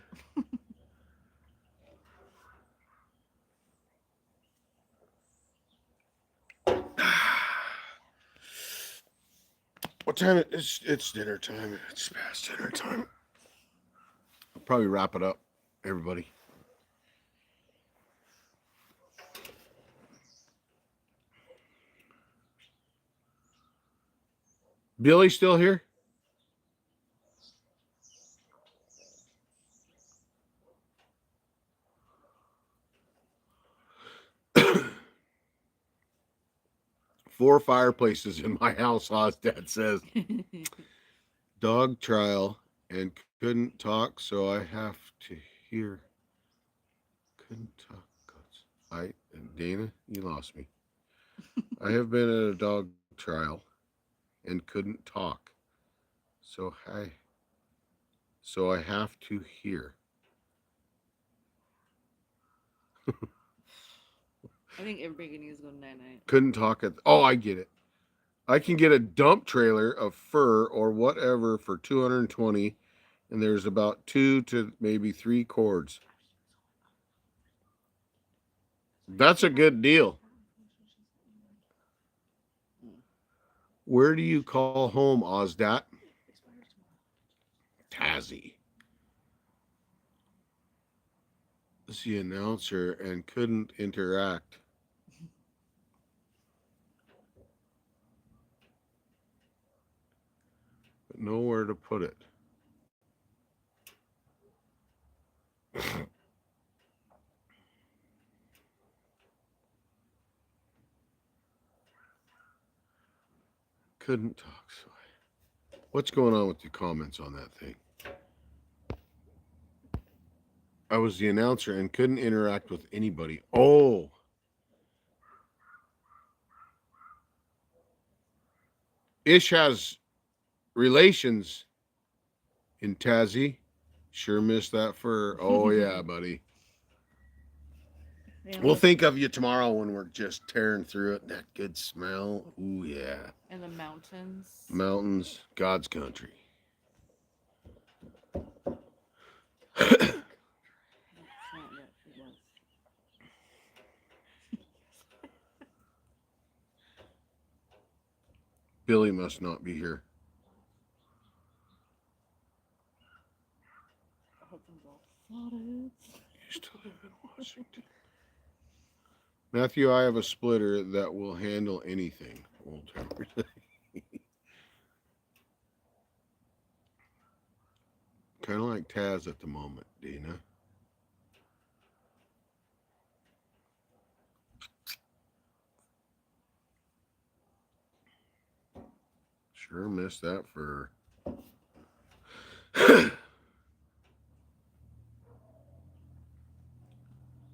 What time? It's dinner time. It's past dinner time. I'll probably wrap it up, everybody. Billy still here? Four fireplaces in my house, Oz Dad says. Dog trial and couldn't talk, so I have to hear. Couldn't talk. Dana, you lost me. I have been at a dog trial and couldn't talk, so I have to hear. I think everybody needs to go night night. Couldn't talk at. Oh, I get it. I can get a dump trailer of fur or whatever for 220, and there's about 2 to maybe 3 cords. That's a good deal. Where do you call home, Ozdat? Tazzy. Was the announcer and couldn't interact. But nowhere to put it. Couldn't talk. So what's going on with the comments on that thing? I was the announcer and couldn't interact with anybody. Oh. Ish has relations in Tazzy. Sure missed that fur. Oh, yeah, buddy. And We'll the, think of you tomorrow when we're just tearing through it. That good smell. Ooh, yeah. and the mountains. Mountains, God's country. It's not yet. It was. Billy must not be here. Husband's all flooded. Used to live in Washington. Matthew, I have a splitter that will handle anything. Old timer. Kind of like Taz at the moment, Dina. Sure missed that for.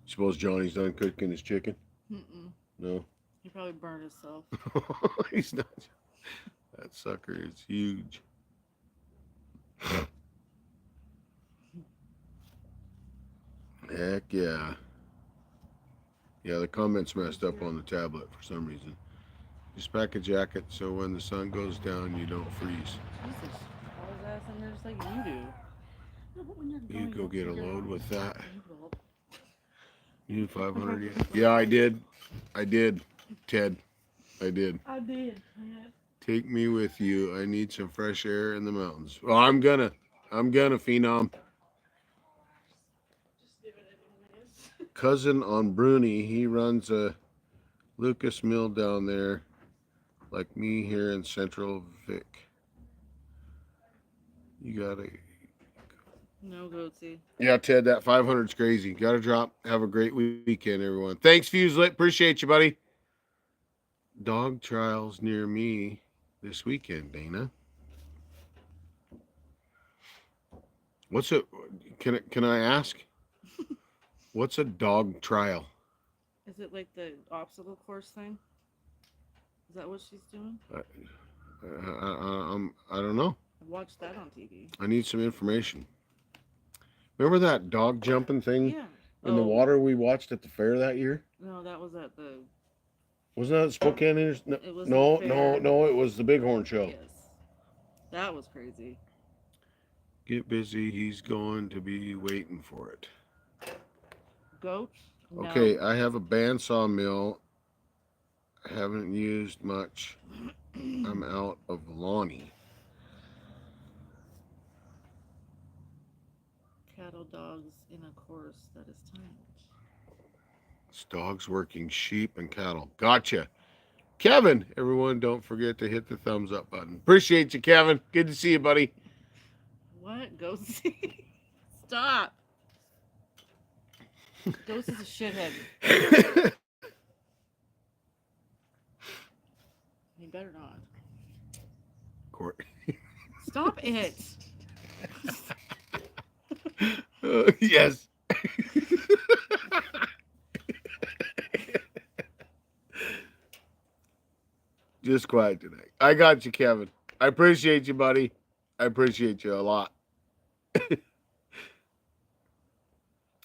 Suppose Johnny's done cooking his chicken? Mm-mm. No. He probably burned himself. He's not. That sucker is huge. Heck yeah. Yeah, the comments messed up on the tablet for some reason. Just pack a jacket so when the sun goes down, you don't freeze. Jesus, all his ass in there just like you do. No, but when you're You going go up, get a you're load gonna with that. you will. You need 500 yet? Yeah, I did. I did, Ted. I did. I did. Yeah. Take me with you. I need some fresh air in the mountains. Well, I'm gonna, Phenom. Just give it anyways. Cousin on Bruni, he runs a Lucas Mill down there, like me here in Central Vic. You gotta. No, Goatsy. Yeah, Ted, that 500's crazy. Gotta drop. Have a great weekend, everyone. Thanks, Fuselit. Appreciate you, buddy. Dog trials near me this weekend, Dana. What's it? Can I ask? What's a dog trial? Is it like the obstacle course thing? Is that what she's doing? I don't know. I watched that on TV. I need some information. Remember that dog jumping thing Yeah. in the water we watched at the fair that year? No, that was at the. Wasn't that at Spokane? No, It was no, the no, fair. no. It was the Bighorn Show. Yes. That was crazy. Get busy. He's going to be waiting for it. Goats? No. Okay, I have a bandsaw mill. I haven't used much. I'm out of Lonnie. Cattle dogs in a course that is timed. It's dogs working sheep and cattle. Gotcha. Kevin, everyone, don't forget to hit the thumbs up button. Appreciate you, Kevin. Good to see you, buddy. What? Ghost? Stop. Ghost is a shithead. He better not. Court. Stop it. Yes. Just quiet tonight. I got you, Kevin. I appreciate you, buddy. I appreciate you a lot.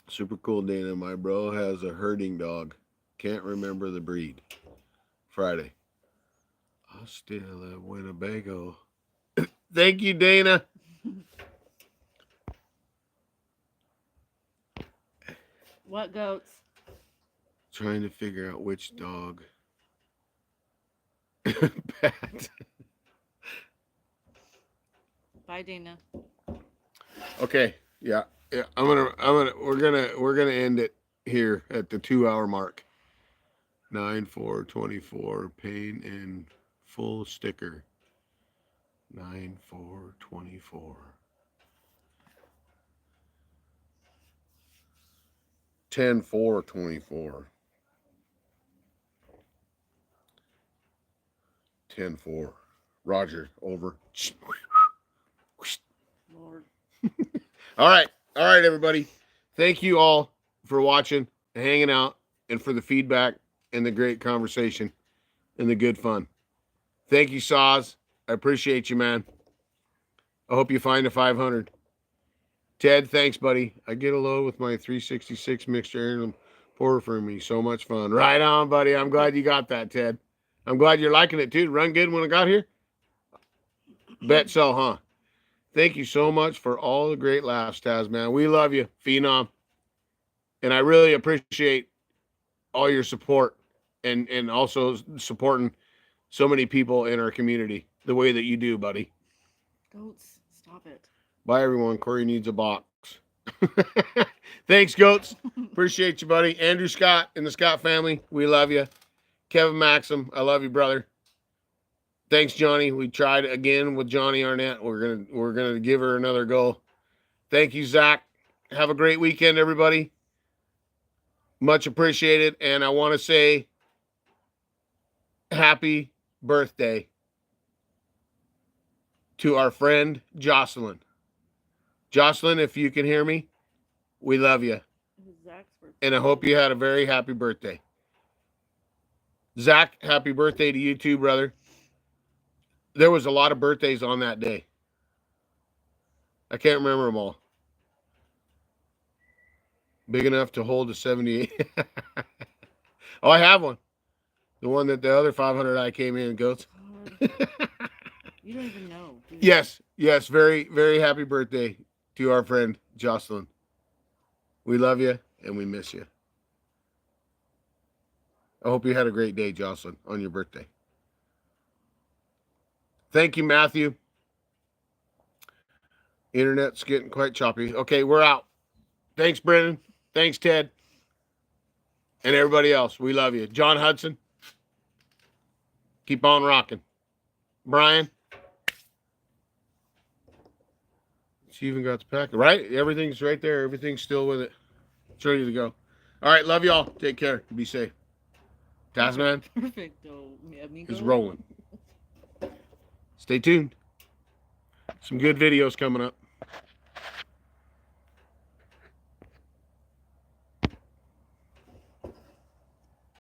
Super cool, Dana. My bro has a herding dog. Can't remember the breed. Friday. I'm still at Winnebago. Thank you, Dana. What goats? Trying to figure out which dog. Pat. Bye, Dana. Okay. Yeah. We're gonna end it here at the 2-hour mark. 9/4/24 pain in full sticker. 9/4/24. 10/4/24. 10/4. Roger. Over. Lord. All right, everybody. Thank you all for watching, and hanging out, and for the feedback and the great conversation and the good fun. Thank you, Saz. I appreciate you, man. I hope you find a 500. Ted, thanks, buddy. I get a load with my 366 mixture and pour for me. So much fun. Right on, buddy. I'm glad you got that, Ted. I'm glad you're liking it, too. Run good when I got here? Bet so, huh? Thank you so much for all the great laughs, Taz, man. We love you, Phenom. And I really appreciate all your support and also supporting so many people in our community the way that you do, buddy. Goats, stop it. Bye, everyone. Corey needs a box. Thanks, Goats. Appreciate you, buddy. Andrew Scott and the Scott family, we love you. Kevin Maxim, I love you, brother. Thanks, Johnny. We tried again with Johnny Arnett. We're gonna give her another go. Thank you, Zach. Have a great weekend, everybody. Much appreciated. And I want to say happy birthday to our friend Jocelyn. Jocelyn, if you can hear me, we love you. Zach's birthday. And I hope you had a very happy birthday. Zach, happy birthday to you too, brother. There was a lot of birthdays on that day. I can't remember them all. Big enough to hold a 78. Oh, I have one. The one that the other 500 I came in and goes. God, you don't even know. Do you? Yes, yes. Very, very happy birthday to our friend Jocelyn. We love you and we miss you. I hope you had a great day, Jocelyn, on your birthday. Thank you, Matthew. Internet's getting quite choppy. Okay, we're out. Thanks, Brennan. Thanks, Ted. And everybody else. We love you. John Hudson. Keep on rocking. Brian. She even got the packet. Right? Everything's right there. Everything's still with it. It's ready to go. All right. Love y'all. Take care. Be safe. TazMan Perfecto, mi amigo. is rolling. Stay tuned. Some good videos coming up.